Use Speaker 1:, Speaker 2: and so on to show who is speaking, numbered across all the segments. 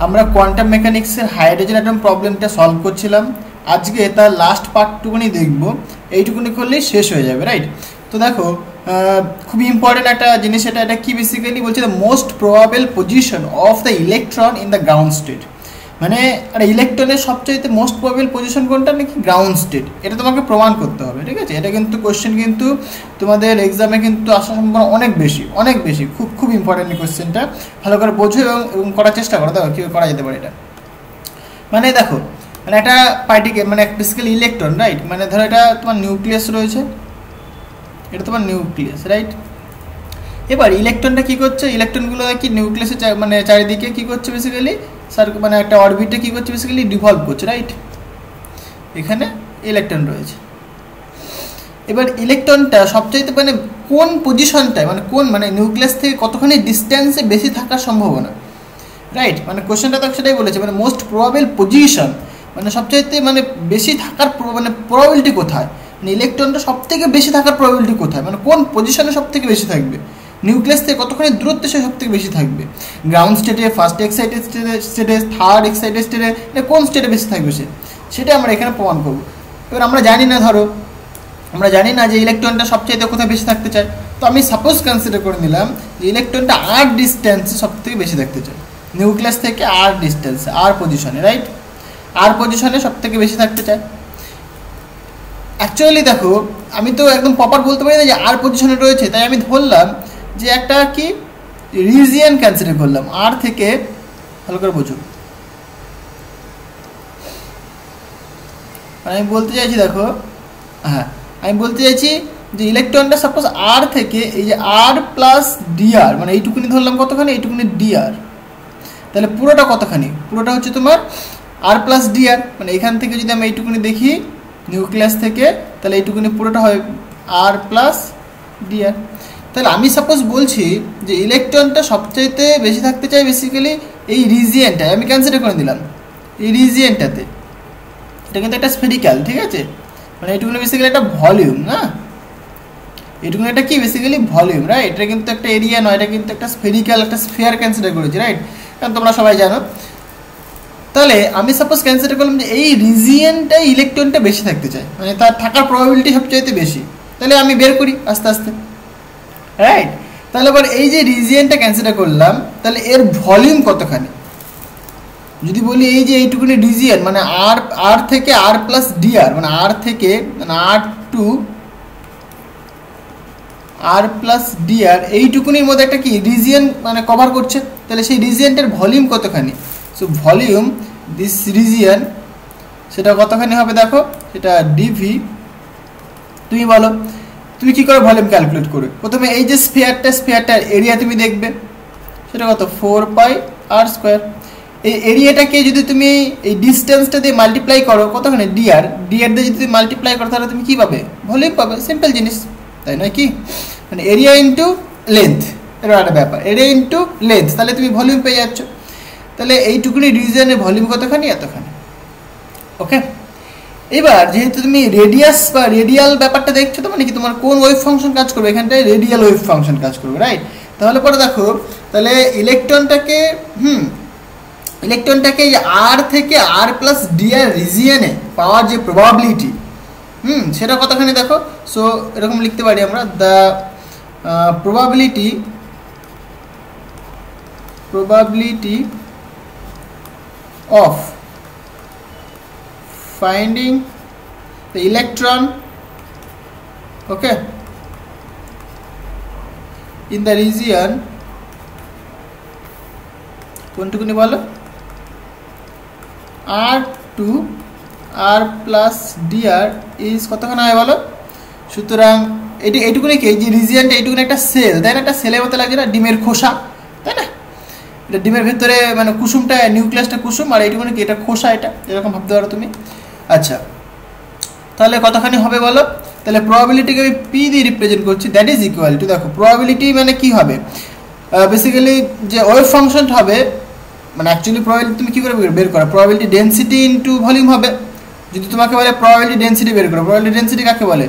Speaker 1: আমরা কোয়ান্টাম মেকানিক্সের hydrogen atom প্রবলেমটা সলভ করছিলাম। আজকে তার লাস্ট পার্টটুকুনি দেখব, এইটুকুনি করলেই শেষ হয়ে যাবে, রাইট? তো দেখো খুবই ইম্পর্টেন্ট একটা জিনিস, এটা কি বেসিক্যালি বলছে the most probable position of the electron in the ground state. মানে একটা ইলেকট্রনের সবচাইতে মোস্ট প্রবাবল পজিশন কোনটা নাকি গ্রাউন্ড স্টেট, এটা তোমাকে প্রমাণ করতে হবে, ঠিক আছে? এটা কিন্তু কোশ্চেন কিন্তু তোমাদের এক্সামে কিন্তু আসার সম্ভাবনা অনেক বেশি, খুব ইম্পর্টেন্ট কোশ্চেনটা, ভালো করে বোঝো এবং করার চেষ্টা করো। দেখো কীভাবে করা যেতে পারে এটা। মানে দেখো, মানে একটা পার্টিকেল মানে বেসিক্যালি ইলেকট্রন, রাইট? মানে ধরো এটা তোমার নিউক্লিয়াস রয়েছে, এটা তোমার নিউক্লিয়াস, রাইট? এবার ইলেকট্রনটা কী করছে, ইলেকট্রনগুলো কি নিউক্লিয়াসের মানে চারিদিকে কী করছে বেসিক্যালি মানে একটা অরবিটে কী করছে বেসিক্যালি ডিভলভ করছে, রাইট? এখানে ইলেকট্রন রয়েছে। এবার ইলেকট্রনটা সবচাইতে মানে কোন পজিশনটায় মানে নিউক্লিয়াস থেকে কতখানি ডিস্টেন্সে বেশি থাকার সম্ভাবনা, রাইট? মানে কোশ্চেনটা তো সেটাই বলেছে, মানে মোস্ট প্রবাবল পজিশন মানে সবচাইতে মানে বেশি থাকার মানে প্রবাবিলিটি কোথায়, মানে ইলেকট্রনটা সব থেকে বেশি থাকার প্রবাবিলিটি কোথায়, মানে কোন পজিশনে সব থেকে বেশি থাকবে, নিউক্লিয়াস থেকে কতখানি দূরত্বে সে সব থেকে বেশি থাকবে, গ্রাউন্ড স্টেটে, ফার্স্ট এক্সাইটেড স্টেটে, থার্ড এক্সাইটেড স্টেটে, কোন স্টেটে বেশি থাকবে সেটা আমরা এখানে প্রমাণ করবো। এবার আমরা জানি না যে ইলেকট্রনটা সবচাইতে কোথায় বেশি থাকতে চায়। তো আমি সাপোজ কনসিডার করে নিলাম যে ইলেকট্রনটা আর ডিস্টেন্সে সব থেকে বেশি থাকতে চায়, নিউক্লিয়াস থেকে আর ডিস্টেন্সে, আর পজিশনে, রাইট? আর পজিশনে সব থেকে বেশি থাকতে চায়। অ্যাকচুয়ালি দেখো আমি তো একদম প্রপার বলতে পারি না যে আর পজিশনে রয়েছে, তাই আমি ধরলাম যে একটা কি রিজিয়ন কনসিডার করলাম আর থেকে, ভালো করে বোঝো। আমি বলতে চাইছি দেখো, হ্যাঁ আমি বলতে চাইছি যে ইলেকট্রনটা সাপোজ আর থেকে এই যে আর প্লাস ডিআর, মানে এইটুকুনি ধরলাম কতখানি, এইটুকুনি ডিআর, তাহলে পুরোটা কতখানি, পুরোটা হচ্ছে তোমার আর প্লাস ডিআর, মানে এখান থেকে যদি আমি এইটুকুনি দেখি নিউক্লিয়াস থেকে, তাহলে এইটুকুনি পুরোটা হয় আর প্লাস ডিআর। তাহলে আমি সাপোজ বলছি যে ইলেকট্রনটা সবচাইতে বেশি থাকতে চাই বেসিক্যালি এই রিজিয়নটায়, আমি কনসিডার করে দিলাম এই রিজিয়নটাতে। এটা কিন্তু একটা স্ফেরিক্যাল, ঠিক আছে? মানে এইটুকুনি বেসিক্যালি একটা ভলিউম, না এইটুকুনি একটা কি বেসিক্যালি ভলিউম, রাইট? এটা কিন্তু একটা এরিয়া নয়, এটা কিন্তু একটা স্ফেরিক্যাল, একটা স্ফিয়ার কনসিডার করেছি, রাইট? কারণ তোমরা সবাই জানো। তাহলে আমি সাপোজ কনসিডার করলাম যে এই রিজিয়নটাই ইলেকট্রনটা বেশি থাকতে চায়, মানে তার থাকার প্রবাবিলিটি সবচাইতে বেশি। তাহলে আমি বের করি আস্তে আস্তে, রাইট? তাহলে এবার এই যে রিজিয়নটা কনসিডার করলাম, তাহলে এর ভলিউম কতখানি, যদি বলি এই যে এইটুকুনি রিজিয়ন মানে আর থেকে আর প্লাস ডিআর, মানে আর থেকে মানে আর টু আর প্লাস ডিআর, এইটুকুনির মধ্যে একটা কি রিজিয়ন মানে কভার করছে, তাহলে সেই রিজিয়নটার ভলিউম কতখানি? সো ভলিউম দিস রিজিয়ন সেটা কতখানি হবে দেখো, সেটা ডিভি। তুমি বলো তুমি কি করে ভলিউম ক্যালকুলেট করবে? প্রথমে এই যে স্ফিয়ারটার এরিয়া তুমি দেখবে, সেটা কত 4 পাই আর স্কোয়ার। এই এরিয়াটাকে যদি তুমি এই ডিস্টেন্সটা দিয়ে মাল্টিপ্লাই করো কতখানি, ডিআর দিয়ে যদি তুমি মাল্টিপ্লাই করো তাহলে তুমি কী পাবে? ভলিউম পাবে, সিম্পল জিনিস, তাই নয় কি? মানে এরিয়া ইন্টু লেন্থ, এটা একটা ব্যাপার, এরিয়া ইন্টু লেন্থ, তাহলে তুমি ভলিউম পেয়ে যাচ্ছ। তাহলে এইটুকুনি রিজিয়নের ভলিউম কতখানি? এতখানি, ওকে? এবার যেহেতু তুমি রেডিয়াস বা রেডিয়াল ব্যাপারটা দেখছো, তো মানে কি তোমার কোন ওয়েভ ফাংশন কাজ করবে, এখানটায় রেডিয়াল ওয়েভ ফাংশন কাজ করবে, রাইট? তাহলে পরে দেখো, তাহলে ইলেকট্রনটাকে আর থেকে আর প্লাস ডিআর রিজিয়নে পাওয়ার যে প্রবাবিলিটি, সেটা কতখানি দেখো। সো এরকম লিখতে পারি আমরা, the probability of finding the electron, okay, in the region কোনটুকুনি বলো, r to r plus d r is কতখানি হয় বলো? সুতরাং এইটুকুনি কি, যে রিজিয়নটা এইটুকুনি একটা সেল, তাই না? একটা সেলের মতো লাগে না, ডিমের খোসা, তাই না? এটা ডিমের ভেতরে মানে কুসুমটা, নিউক্লিয়াসটা কুসুম, আর এইটুকুনি কি এটা খোসা, এটা এরকম ভাবতে পারো তুমি। আচ্ছা, তাহলে কতখানি হবে বলো? তাহলে প্রবাবিলিটিকে আমি পি দিয়ে রিপ্রেজেন্ট করছি, দ্যাট ইজ ইকুয়াল টু, দেখো প্রবাবিলিটি মানে কি হবে বেসিক্যালি, যে ওয়েভ ফাংশন হবে, মানে অ্যাকচুয়ালি প্রবাবিলিটি তুমি কী করে বের করো, প্রবাবিলিটি ডেন্সিটি ইন্টু ভলিউম হবে। যদি তোমাকে বলে প্রবাবিলিটি ডেন্সিটি বের করো, প্রবাবিলিটি ডেন্সিটি কাকে বলে?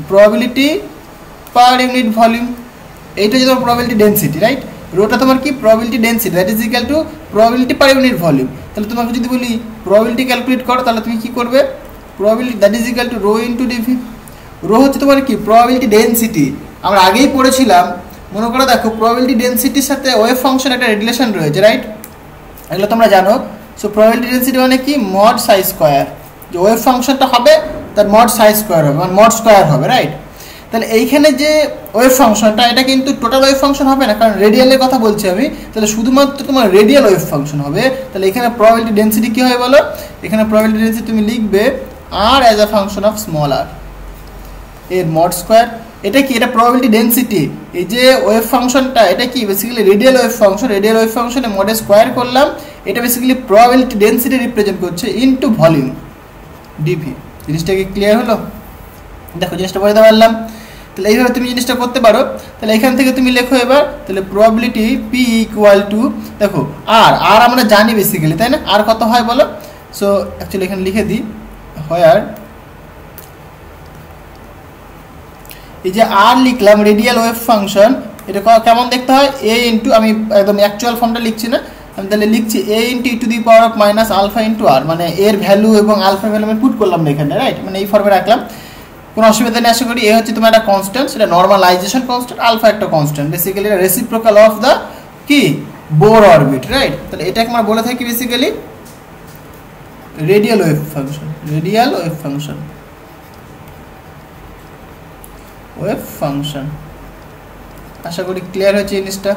Speaker 1: প্রবাবিলিটি পার ইউনিট ভলিউম, এইটা যে তোমার প্রবাবিলিটি ডেন্সিটি, রাইট? রোটা তোমার কি probability density, that is equal two probability per unit volume. তাহলে তোমাকে যদি বলি প্রবাবিলিটি ক্যালকুলেট করো, তাহলে তুমি কি করবে, probability that is equal to rho into DV. Rho হচ্ছে তোমার কি প্রবাবিলিটি ডেন্সিটি, আমরা আগেই পড়েছিলাম। মনে করো দেখো প্রবাবিলিটি ডেন্সিটির সাথে ওয়েভ ফাংশন একটা রিলেশন রয়েছে, রাইট? এগুলো তোমরা জানো। সো প্রবাবিলিটি ডেন্সিটি মানে কি মড সাই স্কোয়ার, যে ওয়েভ ফাংশনটা হবে তার মড সাই স্কোয়ার হবে, মানে মড স্কোয়ার হবে, রাইট? তাহলে এইখানে যে ওয়েভ ফাংশনটা এটা কিন্তু টোটাল ওয়েভ ফাংশন হবে না, কারণ রেডিয়ালের কথা বলছি আমি। তাহলে শুধুমাত্র তোমার রেডিয়াল ওয়েভ ফাংশন হবে। তাহলে এখানে প্রবাবিলিটি ডেন্সিটি কী হবে বলো? এখানে প্রবাবিলিটি ডেন্সিটি তুমি লিখবে r as a function of small r এর মড স্কোয়ার। এটা কি, এটা প্রবাবিলিটি ডেন্সিটি। এই যে ওয়েভ ফাংশনটা এটা কি basically radial wave function, radial wave ফাংশনে মডে স্কোয়ার করলাম, এটা বেসিক্যালি প্রবাবিলিটি ডেন্সিটি রিপ্রেজেন্ট করছে ইনটু ভলিউম ডিভি। জিনিসটা কি ক্লিয়ার হলো? দেখো জিনিসটা বলতে পারলাম। তাহলে এইভাবে তুমি জিনিসটা করতে পারো। তাহলে এখান থেকে তুমি লেখো এবার, তাহলে প্রবাবিলিটি পি ইকুয়াল টু, দেখো আর আর আমরা জানি বেসিক্যালি, তাই না? আর কত হয় বলো? সো অ্যাকচুয়ালি এখানে লিখে দিই, হোয়ার এই যে আর লিখলাম রেডিয়াল ওয়েভ ফাংশন, এটা কেমন দেখতে হয়? এ ইন্টু, আমি একদম অ্যাকচুয়াল ফর্মটা লিখছি না, আমি তাহলে লিখছি A into E to the power of minus alpha into r, মানে এর ভ্যালু এবং আলফার ভ্যালু আমি পুট করলাম না এখানে, রাইট? মানে এই ফর্মে রাখলাম, কোনো অসুবিধা নেই আশা করি। এ হচ্ছে তোমার একটা কনস্ট্যান্ট, সেটা নর্মালাইজেশন কনস্ট্যান্ট, আলফা একটা কনস্ট্যান্ট, বেসিক্যালি এটা রেসিপ্রোকাল অফ দ্য কি বোর অরবিট, রাইট? তাহলে এটাকে আমরা বলে থাকি basically radial wave function, radial wave function, wave function. আশা করি ক্লিয়ার হয়েছে জিনিসটা।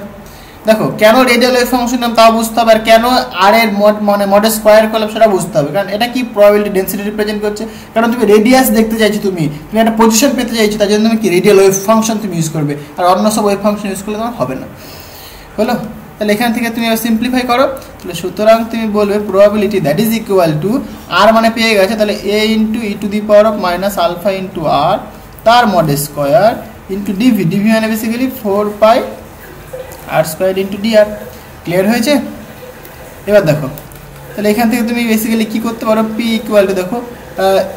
Speaker 1: দেখো কেন রেডিয়াল ওয়েভ ফাংশন নাম তাও বুঝতে হবে, আর কেন আর এর মানে মডে স্কোয়ার করলাম সেটা বুঝতে হবে, কারণ এটা কি প্রবাবিলিটি ডেন্সিটি রিপ্রেজেন্ট করছে। কারণ তুমি রেডিয়াস দেখতে চাইছো, তুমি একটা পজিশন পেতে চাইছো, তার জন্য তুমি কি রেডিয়াল ওয়েভ ফাংশন তুমি ইউজ করবে, আর অন্য সব ওয়েভ ফাংশন ইউজ করলে তোমার হবে না। হলো? তাহলে এখান থেকে তুমি সিম্পলিফাই করো। তাহলে সুতরাং তুমি বলবে probability that is equal to আর মানে পেয়ে গেছে, তাহলে A into E to the power of minus alpha into r তার মডে স্কোয়ার ইন্টু ডিভি, ডিভি মানে basically 4 pi r square into d r. Clear হয়েছে? এবার দেখো তাহলে এখান থেকে তুমি বেসিক্যালি কী করতে পারো, পি ইকুয়াল টু, দেখো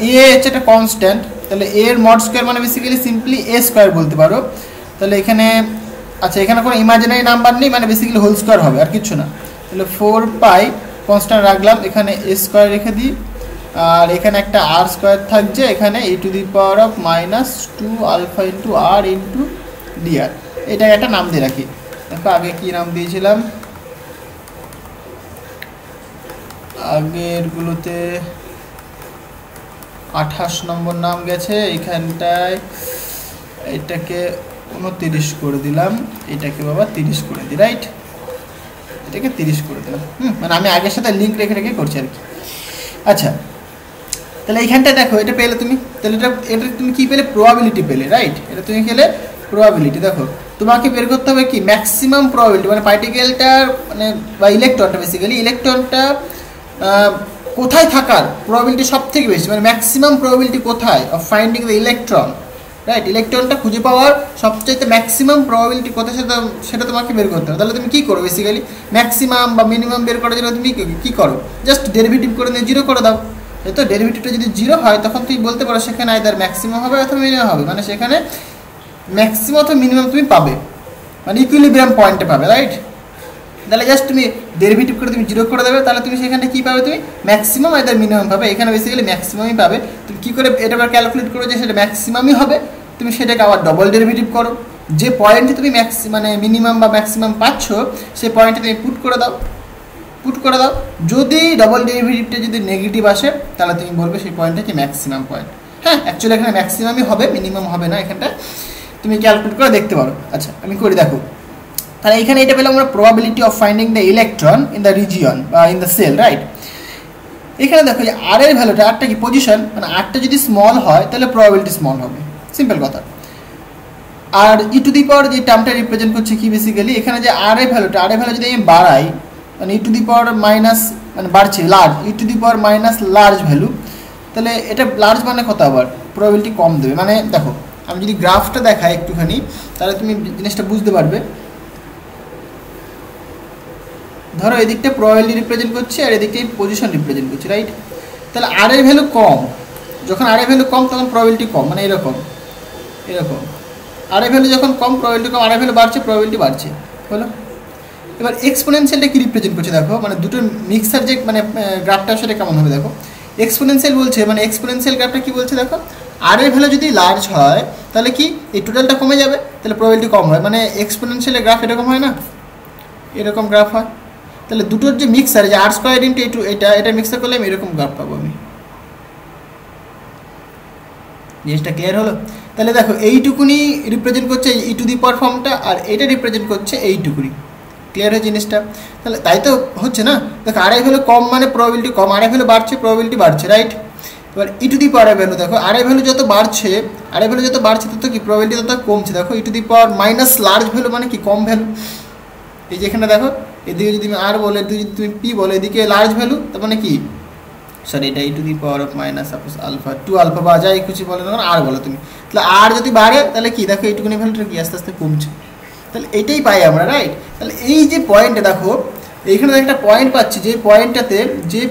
Speaker 1: এ হচ্ছে একটা কনস্ট্যান্ট, তাহলে এর মড স্কোয়ার মানে বেসিক্যালি সিম্পলি এ স্কোয়ার বলতে পারো। তাহলে এখানে আচ্ছা এখানে কোনো ইমাজিনারি নাম্বার নেই, মানে বেসিক্যালি হোল স্কোয়ার হবে আর কিছু না। তাহলে 4 পাই কনস্ট্যান্ট রাখলাম, এখানে এ স্কোয়ার রেখে দিই, আর এখানে একটা আর স্কোয়ার থাকছে, এখানে e to the power of minus 2 alpha into r into d r. এটাকে একটা নাম দিয়ে রাখি। দেখো আগে কি নাম দিয়েছিলাম, আগেরগুলোতে 28 নম্বর নাম গেছে, এখানটায় এটাকে 29 করে দিলাম, এটাকে বাবা 30 করে দিই, রাইট? এটাকে 30 করে দিলাম। মানে আমি আগের সাথে লিঙ্ক রেখে রেখে করছি আর কি। আচ্ছা তাহলে এইখানটায় দেখো এটা পেলে তুমি, তাহলে এটা তুমি কী পেলে? প্রবাবিলিটি পেলে, রাইট? এটা তুমি পেলে প্রবাবিলিটি। দেখো তোমাকে বের করতে হবে কি ম্যাক্সিমাম প্রবাবিলিটি, মানে পার্টিকেলটার মানে বা ইলেকট্রনটা, বেসিক্যালি ইলেকট্রনটা কোথায় থাকার প্রবাবিলিটি সব থেকে বেশি, মানে ম্যাক্সিমাম প্রবাবিলিটি কোথায় of finding the electron, right? ইলেকট্রনটা খুঁজে পাওয়ার সবচাইতে ম্যাক্সিমাম প্রবাবিলিটি কোথায় সেটা তোমাকে বের করতে হবে। তাহলে তুমি কী করো, বেসিক্যালি ম্যাক্সিমাম বা মিনিমাম বের করার জন্য তুমি কী করো, জাস্ট ডেরিভেটিভ করে নিয়ে 0 করে দাও। তো ডেরিভেটিভটা যদি 0 হয় তখন তুমি বলতে পারো সেখানে আইদার ম্যাক্সিমাম হবে অথবা মিনিমাম হবে, মানে সেখানে ম্যাক্সিমাম অথবা মিনিমাম তুমি পাবে, মানে ইকুইলিব্রিয়াম পয়েন্টে পাবে, রাইট? তাহলে জাস্ট তুমি ডেরিভেটিভ করে তুমি 0 করে দেবে, তাহলে তুমি সেখানে কী পাবে, তুমি ম্যাক্সিমাম আইদার মিনিমাম পাবে। এখানে বেসিক্যালি ম্যাক্সিমামই পাবে। তুমি কী করে এটা আবার ক্যালকুলেট করো যে সেটা ম্যাক্সিমামই হবে, তুমি সেটাকে আবার ডবল ডেরিভেটিভ করো, যে পয়েন্টে তুমি মানে মিনিমাম বা ম্যাক্সিমাম পাচ্ছ সেই পয়েন্টে তুমি পুট করে দাও। যদি ডবল ডেরিভেটিভটা যদি নেগেটিভ আসে তাহলে তুমি বলবে সেই পয়েন্টটা কি ম্যাক্সিমাম পয়েন্ট। হ্যাঁ অ্যাকচুয়ালি এখানে ম্যাক্সিমামই হবে, মিনিমাম হবে না, এখানটা তুমি ক্যালকুলেট করে দেখতে পারো। আচ্ছা আমি করি, দেখো তাহলে এখানে এটা পেলাম আমরা probability of finding the electron in the region বা ইন দ্য সেল, রাইট? এখানে দেখো যে আর এর ভ্যালুটা, আরটা কি পজিশন, মানে আরটা যদি স্মল হয় তাহলে প্রবাবিলিটি স্মল হবে, সিম্পল কথা। আর ই টু দি পাওয়ার যে টার্মটা রিপ্রেজেন্ট করছে কি বেসিক্যালি, এখানে যে আর এর ভ্যালুটা, আর এর ভ্যালু যদি আমি বাড়াই, মানে e to the power minus মানে বাড়ছে large, E to the power minus large value, তাহলে এটা লার্জ মানে কত, আবার প্রবাবিলিটি কম দেবে। মানে দেখো আমি যদি গ্রাফটা দেখাই একটুখানি তাহলে তুমি জিনিসটা বুঝতে পারবে। ধরো এদিকটা প্রবাবিলিটি রিপ্রেজেন্ট করছে আর এদিকটা পজিশন রিপ্রেজেন্ট করছে, রাইট? তাহলে আর এর ভ্যালু কম, যখন আর এর ভ্যালু কম তখন প্রবাবিলিটি কম, মানে এরকম আর এর ভ্যালু যখন কম প্রবাবিলিটি কম, আর এর ভ্যালু বাড়ছে প্রবাবিলিটি বাড়ছে, হলো? এবার এক্সপোনেনশিয়ালটা কি রিপ্রেজেন্ট করছে দেখো, মানে দুটো মিক্সার যে মানে গ্রাফটা সেটা কেমন হবে দেখো। এক্সপোনেনশিয়াল বলছে, মানে এক্সপোনেনশিয়াল গ্রাফটা কি বলছে দেখো, আর এর ভ্যালু যদি লার্জ হয় তাহলে কি এই টোটালটা কমে যাবে, তাহলে প্রবাবিলিটি কম হয়। মানে এক্সপোনেনশিয়ালের গ্রাফ এরকম হয় না, এরকম গ্রাফ হয়। তাহলে দুটোর যে মিক্সার, যে আর স্কোয়ার ইন্টু এটা মিক্সার করলে আমি এরকম গ্রাফ পাবো আমি। জিনিসটা ক্লিয়ার হলো? তাহলে দেখো এইটুকুনি রিপ্রেজেন্ট করছে ই টু দি পাওয়ার ফর্মটা, আর এটা রিপ্রেজেন্ট করছে এইটুকুনি। ক্লিয়ার হয় জিনিসটা? তাহলে তাই তো হচ্ছে না, দেখো আর আই ভ্যালু কম মানে প্রবাবিলিটি কম, আর আই ভ্যালু বাড়ছে প্রবাবিলিটি বাড়ছে, রাইট? এবার E to the power value দেখো, আর আই ভ্যালু যত বাড়ছে, আর আই ভ্যালু যত বাড়ছে তত কি প্রবাবিলিটি তত কমছে। দেখো e to the power minus large value মানে কি কম ভ্যালু। এই যে এখানে দেখো, এদিকে যদি তুমি আর বলো, এদিকে যদি তুমি পি বলো, এদিকে লার্জ ভ্যালু, তার মানে কি সরি এটা e to the power of minus suppose alpha 2 alpha বা যাই কিছু বলে না আর বলো তুমি, তাহলে আর যদি বাড়ে তাহলে কি দেখো এইটুকুনি ভ্যালুটা কি আস্তে আস্তে কমছে। তাহলে এটাই পাই আমরা, রাইট? তাহলে এই যে পয়েন্টে দেখো, এইখানে একটা পয়েন্ট পাচ্ছি, যে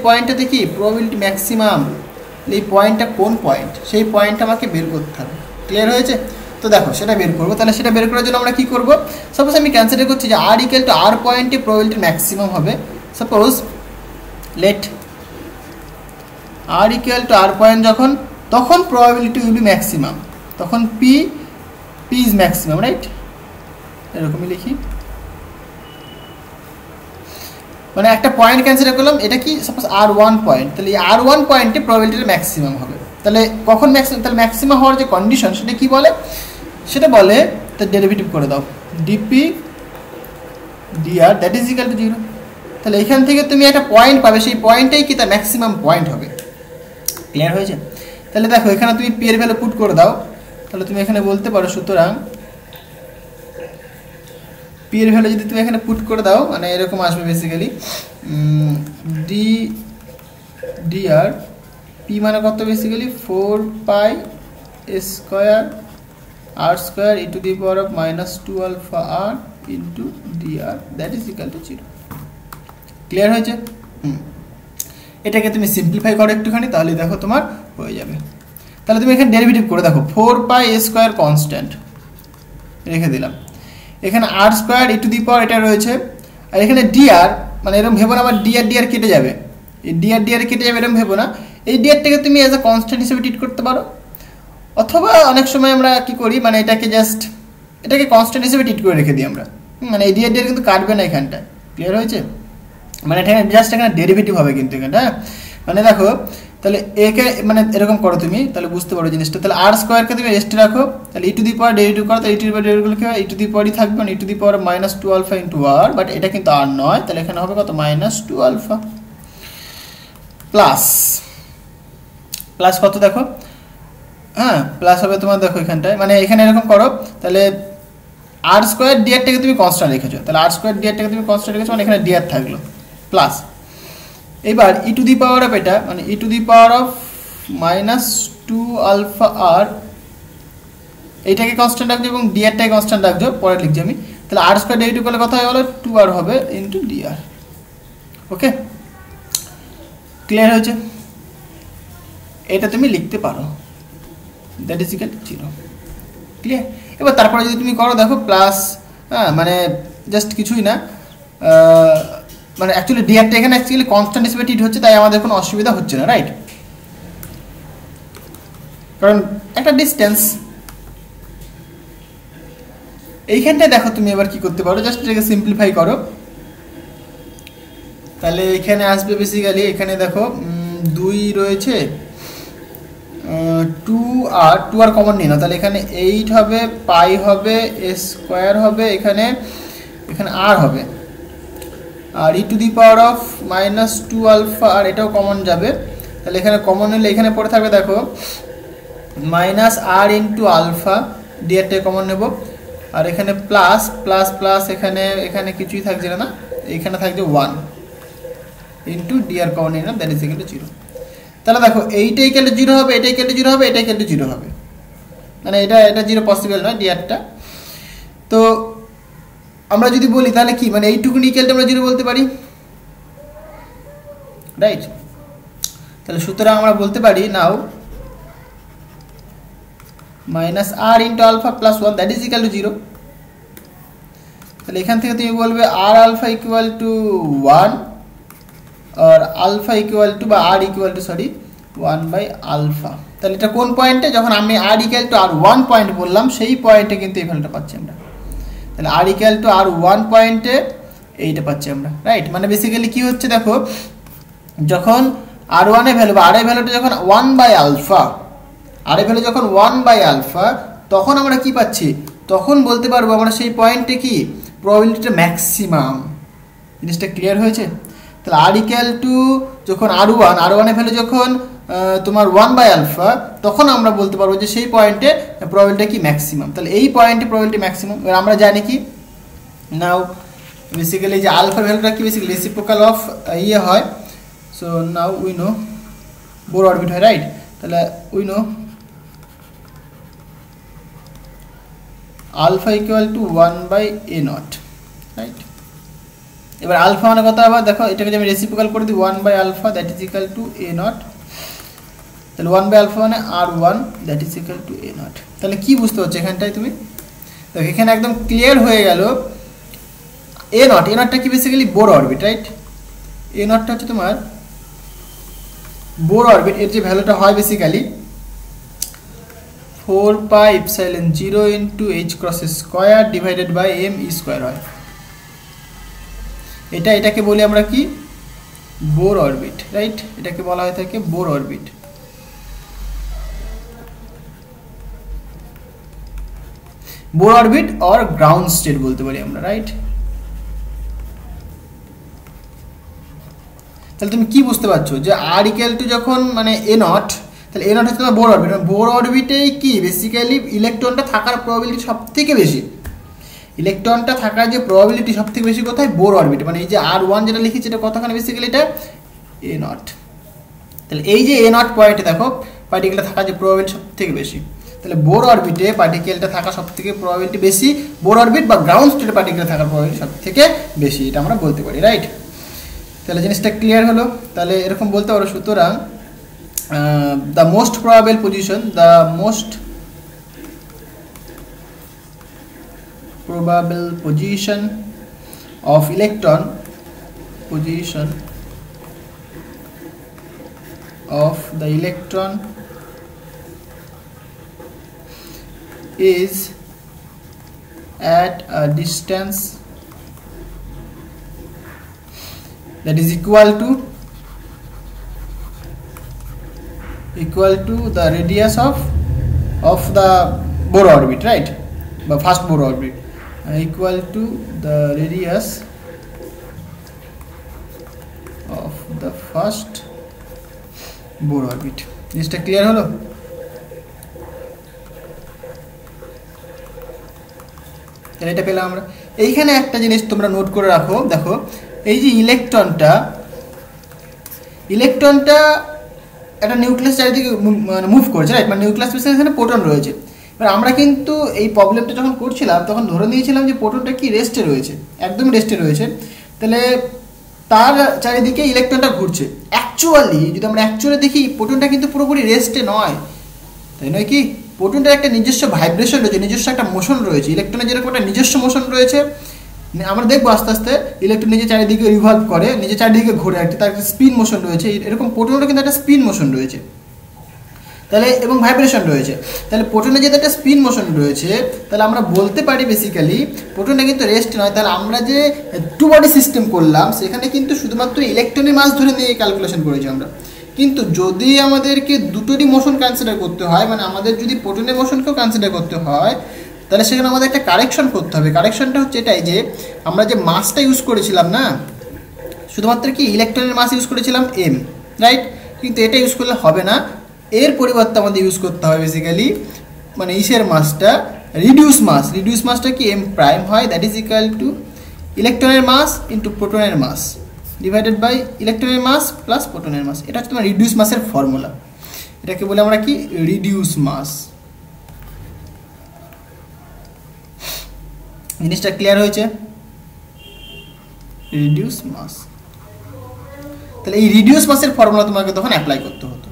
Speaker 1: পয়েন্টটাতে কি প্রবাবিলিটি ম্যাক্সিমাম, এই পয়েন্টটা কোন পয়েন্ট, সেই পয়েন্টটা আমাকে বের করতে হবে। ক্লিয়ার হয়েছে? তো দেখো সেটা বের করবো। তাহলে সেটা বের করার জন্য আমরা কী করবো, সাপোজ আমি কনসিডার করছি যে আর ইকুয়াল টু আর পয়েন্টে প্রবাবিলিটি ম্যাক্সিমাম হবে। Suppose let R equal to R point যখন, তখন প্রবাবিলিটি উইল বি ম্যাক্সিমাম, তখন পি ইজ ম্যাক্সিমাম, রাইট? এরকমই লিখি, মানে একটা পয়েন্ট কনসিডার করলাম, এটা কি সাপোজ আর ওয়ান পয়েন্ট, তাহলে এই আর ওয়ান পয়েন্টে প্রবাবিলিটিটা ম্যাক্সিমাম হবে। তাহলে কখন ম্যাক্সিমাম, তাহলে ম্যাক্সিমাম হওয়ার যে কন্ডিশন সেটা কি বলে, সেটা বলে তার ডেরিভেটিভ করে দাও DP DR that is equal to 0। তাহলে এখান থেকে তুমি একটা পয়েন্ট পাবে, সেই পয়েন্টটাই কি তার ম্যাক্সিমাম পয়েন্ট হবে। ক্লিয়ার হয়েছে? তাহলে দেখো এখানে তুমি পি এর ভ্যালু পুট করে দাও, তাহলে তুমি এখানে বলতে পারো সুতরাং পি এর ভ্যালু যদি তুমি এখানে পুট করে দাও মানে এরকম আসবে বেসিক্যালি ডি ডিআর পি মানে কত, basically 4 pi square R square E to the power of minus 2 alpha R into DR that is equal to 0। Clear হয়েছে? এটাকে তুমি সিম্পলিফাই করো একটুখানি, তাহলে দেখো তোমার হয়ে যাবে। তাহলে তুমি এখানে ডেরিভেটিভ করে দেখো, 4 পাই স্কোয়ার কনস্ট্যান্ট রেখে দিলাম, এখানে আর স্কোয়ার ই টু দি পাওয়ার এটা রয়েছে, আর এখানে ডিআর মানে এরকম ভেবো না আবার ডিআর কেটে যাবে, এই ডিআর কেটে যাবে এরকম ভেবো না, এই ডিআরটাকে তুমি অ্যাজ এ কনস্ট্যান্ট হিসেবে ট্রিট করতে পারো, অথবা অনেক সময় আমরা কি করি মানে এটাকে কনস্ট্যান্ট হিসেবে ট্রিট করে রেখে দিই আমরা, মানে এই ডিআর কিন্তু কাটবে না এখানটায়। ক্লিয়ার হয়েছে? মানে এটা জাস্ট এখানে ডেরিভেটিভ হবে কিন্তু এখানটা, মানে দেখো তাহলে একে মানে এরকম করো তুমি, তাহলে বুঝতে পারো জিনিসটা। তাহলে আর স্কোয়ারকে তুমি রেস্টে রাখো, তাহলে ই টু দি পাওয়ার ডেরিভেটিভ করো, তাহলে ই টু দি পাওয়ার ডেরিভেটিভ কি হয়, ই টু দি পাওয়ারই থাকবে, মানে e to the power minus 2 alpha into r, but এটা কিন্তু আর নয়, তাহলে এখানে হবে কত মাইনাস 2 আলফা প্লাস কত দেখো, হ্যাঁ প্লাস হবে তোমার দেখো এখানটায়, মানে এখানে এরকম করো, তাহলে আর স্কোয়ার ডিআরটাকে তুমি কনস্ট্যান্ট রেখেছো, তাহলে আর স্কোয়ার ডিআরটাকে তুমি কনস্ট্যান্ট রেখেছো, মানে এখানে ডিআর থাকলো প্লাস, এবার E to the power of এটা মানে e to the power of minus 2 alpha r, এইটাকে কনস্ট্যান্ট রাখছো এবং ডিআরটাকে কনস্ট্যান্ট রাখছো, পরে লিখছি আমি। তাহলে আর স্কোয়ার ডেরিভেটিভ করলে কথা হয় বলো 2 আর হবে ইন্টু ডিআর। ওকে, ক্লিয়ার হয়েছে? এটা তুমি লিখতে পারো, that is equal to 0। Clear? এবার তারপরে যদি তুমি করো দেখো প্লাস, হ্যাঁ মানে জাস্ট কিছুই না, মানে অ্যাকচুয়ালি ডিআরটা এখানে অ্যাকচুয়ালি কনস্ট্যান্ট হিসেবে ট্রিট হচ্ছে, তাই আমাদের কোনো অসুবিধা হচ্ছে না, রাইট? কারণ একটা ডিস্টেন্স। এইখানটায় দেখো তুমি এবার কি করতে পারো, জাস্ট এটাকে সিম্পলিফাই করো, তাহলে এখানে আসবে বেসিক্যালি, এখানে দেখো 2 রয়েছে, 2 আর কমন নিই না, তাহলে এখানে 8 হবে, পাই হবে, স্কোয়ার হবে, এখানে আর হবে, r e to the power of minus 2 alpha r এটাও কমন যাবে, তাহলে এখানে কমন নিলে এখানে পড়ে থাকবে দেখো minus r into alpha, ডিআরটা common নেব, আর এখানে প্লাস প্লাস প্লাস এখানে কিছুই থাকছে না, এখানে থাকছে 1 ইন্টু ডিআর কমন নিলাম, দ্যাট ইজ ইকুয়াল টু 0। তাহলে দেখো এইটা ইকুয়াল টু 0 হবে, এটা ইকুয়াল টু 0 হবে, এটা ইকুয়াল টু 0 হবে, মানে এটা 0 পসিবল নয় ডিআরটা। তো আমরা যদি বলি তাহলে কি মানে এইটুকুনি ইকুয়াল টু আমরা 0 বলতে পারি, রাইট? তাহলে সুতরাং আমরা বলতে পারি now minus r into alpha plus 1 that is equal to 0। তাহলে এখান থেকে তুমি বলবে r alpha equal to 1 r alpha equal to বা r equal to 1 by alpha. তাহলে এটা কোন পয়েন্টে, যখন আমি r equal to r 1 point বললাম সেই পয়েন্টে কিন্তু এই ভ্যালুটা পাচ্ছি আমরা। তাহলে আর ইকুয়াল টু আর 1 পয়েন্টে এইটা পাচ্ছি আমরা, রাইট। মানে বেসিক্যালি কি হচ্ছে দেখো, যখন আর 1 এর ভ্যালু বা আর এর ভ্যালুটা যখন 1 বাই আলফা, আর এর ভ্যালু যখন 1 বাই আলফা, তখন আমরা কি পাচ্ছি, তখন বলতে পারবো আমরা সেই পয়েন্টে কি প্রবাবিলিটিটা ম্যাক্সিমাম। জিনিসটা ক্লিয়ার হয়েছে? তাহলে আর ইকুয়াল টু যখন আর 1 এর ভ্যালু যখন তোমার 1 বাই আলফা, তখন আমরা বলতে পারবো যে সেই পয়েন্টে প্রবাবিলিটি কি ম্যাক্সিমাম। তাহলে এই পয়েন্টে প্রবাবিলিটি ম্যাক্সিমাম। এবার আমরা জানি কি নাও বেসিক্যালি যে আলফা ভ্যালুটা কি বেসিক্যালি রেসিপ্রোকাল অফ ইয়ে হয়। So now we know Bohr orbit হয়, রাইট। তাহলে we know alpha equal to 1 by A naught, right. এবার আলফা মানে কত আবার দেখো, এটাকে যদি আমি রেসিপ্রোকাল করে দিই 1 by alpha that is equal to A naught. তাহলে 1 বাই আলফা মানে R 1 that is equal to A naught. তাহলে কি বুঝতে হচ্ছে এখানটায় তুমি দেখো, এখানে একদম ক্লিয়ার হয়ে গেল। এ নটটা কি basically Bohr orbit, right. A নটটা হচ্ছে তোমার বোর অরবিট। এর যে ভ্যালুটা হয় basically 4 pi epsilon 0 into H cross square divided by M E square হয়। এটাকে বলি আমরা কি বোর অরবিট, রাইট। এটাকে বলা হয়ে থাকে Bohr orbit. Bohr orbit or ground state বলতে পারি আমরা, রাইট। তাহলে তুমি কি বুঝতে পারছো যে আর ইকুয়াল টু যখন মানে এ নট, তাহলে এ নট হচ্ছে তোমার বোর অরবিট। বোর অরবিটেই কি বেসিক্যালি ইলেকট্রনটা থাকার প্রবাবিলিটি সব থেকে বেশি। ইলেকট্রনটা থাকার যে প্রবাবিলিটি সব থেকে বেশি কোথায়, বোর অরবিট। মানে এই যে আর 1 যেটা লিখেছি এটা কতখানি বেসিক্যালি এটা এ নট। তাহলে এই যে এ নট পয়েন্টে দেখো পার্টিকেলটা থাকার যে প্রবাবিলিটি সব থেকে বেশি। তাহলে বোর অরবিটে পার্টিকেলটা থাকা সব থেকে প্রবাবিলিটি বেশি, বোর অরবিট বা গ্রাউন্ড স্টেটে পার্টিকেল থাকার প্রবাবিলিটি সব থেকে বেশি, এটা আমরা বলতে পারি, রাইট। তাহলে জিনিসটা ক্লিয়ার হলো। তাহলে এরকম বলতে পারো, সুতরাং the most probable position, the most probable position of electron is at a distance that is equal to the radius of the Bohr orbit, right, the first Bohr orbit, equal to the radius of the first Bohr orbit. জিনিসটা clear হলো? তাহলে এটা পেলাম আমরা। এইখানে একটা জিনিস তোমরা নোট করে রাখো, দেখো এই যে ইলেকট্রনটা একটা নিউক্লিয়াস চারিদিকে মানে মুভ করছে, রাইট। মানে নিউক্লিয়াস স্পেসে এখানে প্রোটন রয়েছে। এবার আমরা কিন্তু এই প্রবলেমটা যখন করছিলাম তখন ধরে নিয়েছিলাম যে প্রোটনটা কি রেস্টে রয়েছে, একদম রেস্টে রয়েছে। তাহলে তার চারিদিকে ইলেকট্রনটা ঘুরছে। অ্যাকচুয়ালি যদি আমরা দেখি প্রোটনটা কিন্তু পুরোপুরি রেস্টে নয়, তাই নয় কি? প্রোটনটার একটা নিজস্ব ভাইব্রেশন রয়েছে, নিজস্ব একটা মোশন রয়েছে। ইলেকট্রনের যেরকম একটা নিজস্ব মোশন রয়েছে, আমরা দেখবো আস্তে আস্তে ইলেকট্রন নিজে চারিদিকে রিভলভ করে, নিজে চারিদিকে ঘোরে, তার একটা স্পিন মোশন রয়েছে। এরকম প্রোটনের কিন্তু একটা স্পিন মোশন রয়েছে, তাহলে এবং ভাইব্রেশন রয়েছে। তাহলে প্রোটনের যেহেতু একটা স্পিন মোশন রয়েছে, তাহলে আমরা বলতে পারি বেসিক্যালি প্রোটনটা কিন্তু রেস্ট নয়। তাহলে আমরা যে টু বডি সিস্টেম করলাম সেখানে কিন্তু শুধুমাত্র ইলেকট্রনের মাস ধরে নিয়ে ক্যালকুলেশন করেছি আমরা। কিন্তু যদি আমাদেরকে দুটোরই মোশন কনসিডার করতে হয়, মানে আমাদের যদি প্রোটনের মোশনকেও কনসিডার করতে হয়, তাহলে সেখানে আমাদের একটা কারেকশন করতে হবে। কারেকশনটা হচ্ছে এটাই যে আমরা যে মাসটা ইউজ করেছিলাম না, শুধুমাত্র কি ইলেকট্রনের মাস ইউজ করেছিলাম এম, রাইট। কিন্তু এটা ইউজ করলে হবে না, এর পরিবর্তে আমাদের ইউজ করতে হবে বেসিক্যালি মানে ইসের মাসটা রিডিউস মাসটা কি এম প্রাইম হয়, দ্যাট ইজ ইকুয়াল টু ইলেকট্রনের মাস ইন্টু প্রোটনের মাস ডিভাইডেড বাই ইলেকট্রনের মাস প্লাস প্রোটনের মাস। এটা হচ্ছে তোমার রিডিউস মাসের ফর্মুলা। এটাকে বলে আমরা কি রিডিউস মাস। জিনিসটা ক্লিয়ার হয়েছে? রিডিউস মাস। তাহলে এই রিডিউস মাসের ফর্মুলা তোমাকে তখন অ্যাপ্লাই করতে হতো।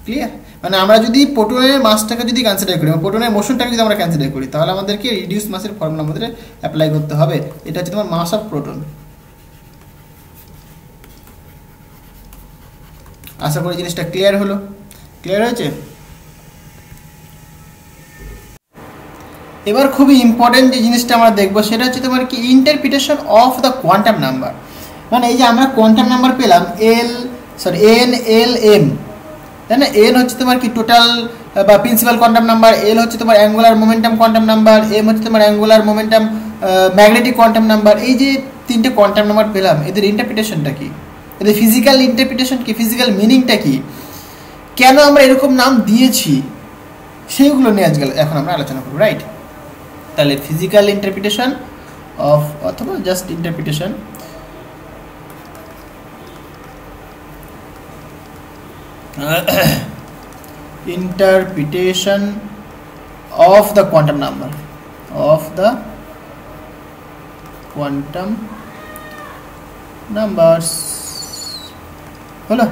Speaker 1: ক্লিয়ার? মানে আমরা যদি প্রোটনের মাসটাকে যদি কনসিডার করি, প্রোটনের মোশনটাকে যদি আমরা কনসিডার করি, তাহলে আমাদেরকে রিডিউস মাসের ফর্মুলা আমাদের অ্যাপ্লাই করতে হবে। এটা হচ্ছে তোমার মাস অফ প্রোটন। আশা করি জিনিসটা ক্লিয়ার হলো। ক্লিয়ার হয়েছে? এবার খুবই ইম্পর্টেন্ট যে জিনিসটা আমরা দেখবো সেটা হচ্ছে তোমার কি interpretation of the quantum number. মানে এই যে আমরা কোয়ান্টাম নাম্বার পেলাম এন এল এম, তাই না? এন হচ্ছে তোমার কি টোটাল বা প্রিন্সিপাল কোয়ান্টাম নাম্বার, এল হচ্ছে তোমার angular momentum quantum number, M হচ্ছে তোমার angular momentum magnetic quantum number. এই যে তিনটে কোয়ান্টাম নাম্বার পেলাম, এদের ইন্টারপ্রিটেশনটা কি, এদের ফিজিক্যাল ইন্টারপ্রিটেশন কি, ফিজিক্যাল মিনিংটা কি, কেন আমরা এরকম নাম দিয়েছি, সেইগুলো নিয়ে আজকাল এখন আমরা আলোচনা করবো, রাইট? তাহলে ফিজিক্যাল ইন্টারপ্রিটেশন অফ অথবা just interpretation interpretation of the quantum number, of the quantum numbers হলো।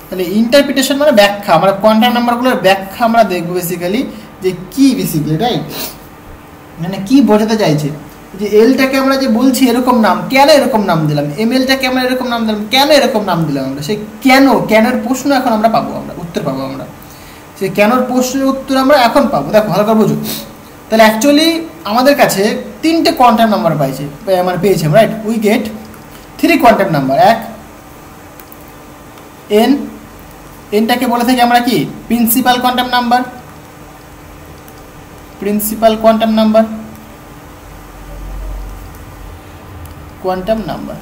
Speaker 1: তাহলে ইন্টারপ্রিটেশন মানে ব্যাখ্যা, আমরা কোয়ান্টাম নাম্বারগুলোর ব্যাখ্যা আমরা দেখবো বেসিক্যালি, যে কি বেসিক্যালি, রাইট? মানে কি বোঝাতে চাইছে, যে এলটাকে আমরা যে বলছি এরকম নাম, কেন এরকম নাম দিলাম, এম এলটাকে আমরা এরকম নাম দিলাম, কেন এরকম নাম দিলাম আমরা, সেই কেনের প্রশ্ন এখন আমরা পাবো, আমরা উত্তর পাবো, আমরা সেই কেনর প্রশ্নের উত্তর আমরা এখন পাবো। দেখো ভালো করে বুঝো। তাহলে অ্যাকচুয়ালি আমাদের কাছে তিনটে কোয়ান্টাম নাম্বার পেয়েছি, right? We get 3 quantum number. এক এনটাকে বলে থাকি আমরা কি principal quantum number, principal quantum number, quantum number.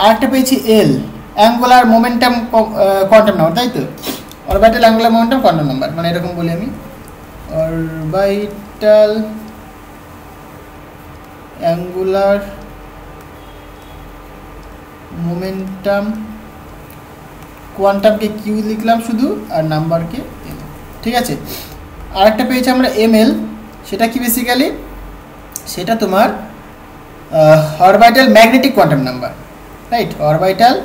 Speaker 1: আরেকটা পেয়েছি এল, অ্যাঙ্গুলার মোমেন্টাম কোয়ান্টাম নাম্বার, তাই তো? Orbital angular momentum quantum number, মানে এরকম বলি আমি, অরবিটাল অ্যাঙ্গুলার মোমেন্টাম, কোয়ান্টামকে কিউ লিখলাম শুধু, আর নাম্বারকে এল, ঠিক আছে? আরেকটা পেয়েছি আমরা এমএল, সেটা কি বেসিক্যালি, সেটা তোমার orbital magnetic quantum number, right? Orbital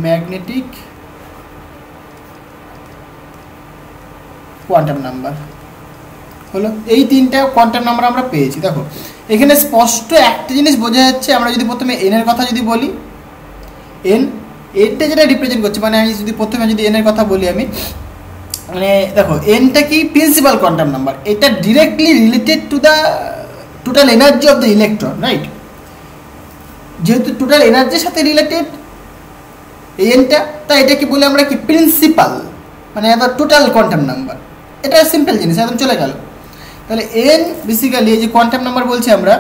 Speaker 1: magnetic quantum number হলো। এই তিনটা কোয়ান্টাম নাম্বার আমরা পেয়েছি। দেখো এখানে স্পষ্ট একটা জিনিস বোঝা যাচ্ছে, আমরা যদি প্রথমে এন এর কথা যদি বলি, এনটা যেটা রিপ্রেজেন্ট করছে, মানে আমি যদি প্রথমে যদি এন এর কথা বলি আমি, মানে দেখো এনটা কি প্রিন্সিপাল কোয়ান্টাম নাম্বার, এটা directly related to the total energy of the electron, right? যেহেতু টোটাল এনার্জির সাথে রিলেটেড এনটা, তাই এটাকে বলে আমরা কি প্রিন্সিপাল, মানে এবার টোটাল কোয়ান্টাম নাম্বার। এটা সিম্পল জিনিস, একদম চলে গেল। তাহলে এন বেসিক্যালি এই যে কোয়ান্টাম নাম্বার বলছি আমরা,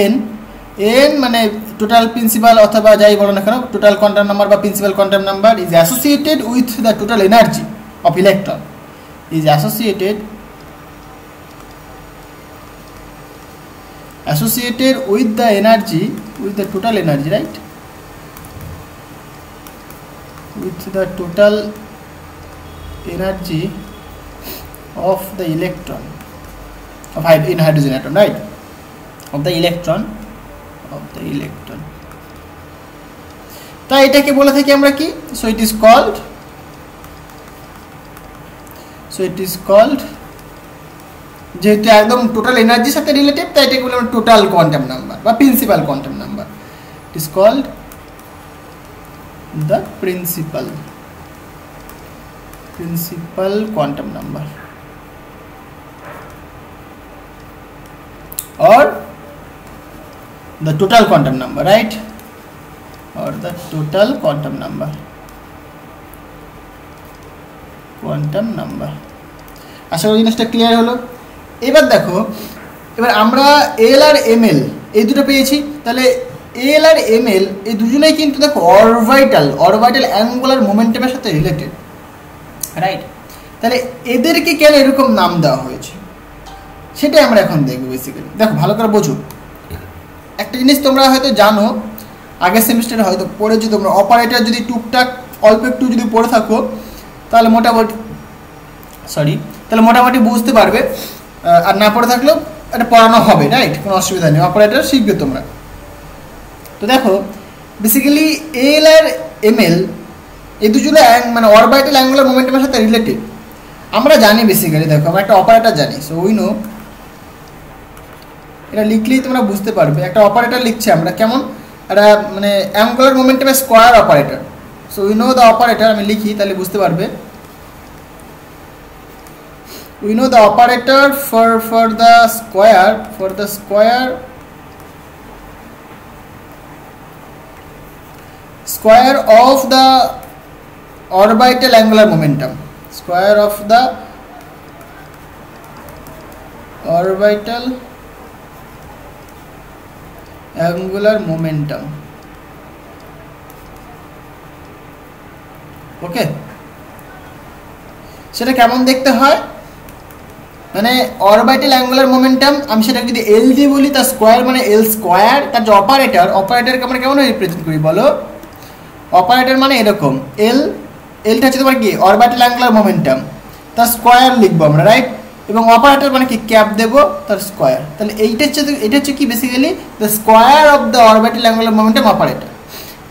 Speaker 1: এন মানে টোটাল প্রিন্সিপাল অথবা যাই বলো না কেন, টোটাল কোয়ান্টাম নাম্বার বা principal quantum number is associated with the total energy of electron, is associated with the energy, with the total energy, right? With the total energy of the electron, in hydrogen atom, right? Of the electron. তাই এটাকে বলে থাকি আমরা কি, so it is called যেহেতু একদম total এনার্জির সাথে রিলেটেড, তাই এটাকে বলে আমরা টোটাল কোয়ান্টাম নাম্বার বা principal quantum number. It is called the principal quantum number or the total quantum number, right? Or the total quantum number, আশা করি জিনিসটা ক্লিয়ার হলো। এবার দেখো, এবার আমরা এল আর এম এল এই দুটো পেয়েছি। তাহলে এল আর এম এল এই দুজনেই কিন্তু দেখো অরবিটাল অ্যাঙ্গুলার মোমেন্টামের সাথে রিলেটেড, রাইট? তাহলে এদেরকে কেন এরকম নাম দেওয়া হয়েছে সেটাই আমরা এখন দেখবো বেসিক্যালি। দেখো ভালো করে বোঝো, একটা জিনিস তোমরা হয়তো জানো, আগের সেমিস্টারে হয়তো পড়েছো তোমরা, অপারেটর যদি টুকটাক অল্প একটু যদি পড়ে থাকো তাহলে মোটামুটি বুঝতে পারবে, আর না পড়ে থাকলেও এটা পড়ানো হবে, রাইট? কোনো অসুবিধা নেই, অপারেটর শিখবে তোমরা। তো দেখো বেসিক্যালি এল আর এমএল এই দুজনে মানে অরবিটাল অ্যাঙ্গুলার মোমেন্টামের সাথে রিলেটেড আমরা জানি। বেসিক্যালি দেখো আমরা একটা অপারেটর জানি, সো উই নো, এটা লিখলেই তোমরা বুঝতে পারবে। একটা অপারেটর লিখছি আমরা কেমন, একটা মানে অ্যাঙ্গুলার মোমেন্টামের square operator. So we know the operator, আমি লিখি তাহলে বুঝতে পারবে। We know the operator for the square of the orbital angular momentum, square of the orbital angular momentum. ওকে, সেটা কেমন দেখতে হয়, মানে অরবিটাল অ্যাঙ্গুলার মোমেন্টাম আমি সেটা যদি এল দিয়ে বলি তার স্কোয়ার মানে এল স্কোয়ার, তার যে অপারেটরকে আমরা কেমন রিপ্রেজেন্ট করি বলো? অপারেটর মানে এরকম, এলটা হচ্ছে তোমার কি অরবিটাল অ্যাঙ্গুলার মোমেন্টাম, তার স্কোয়ার লিখবো আমরা, রাইট? এবং অপারেটর মানে কি ক্যাপ দেবো তার স্কোয়ার। তাহলে এটা হচ্ছে কি basically the square of the orbital angular momentum operator.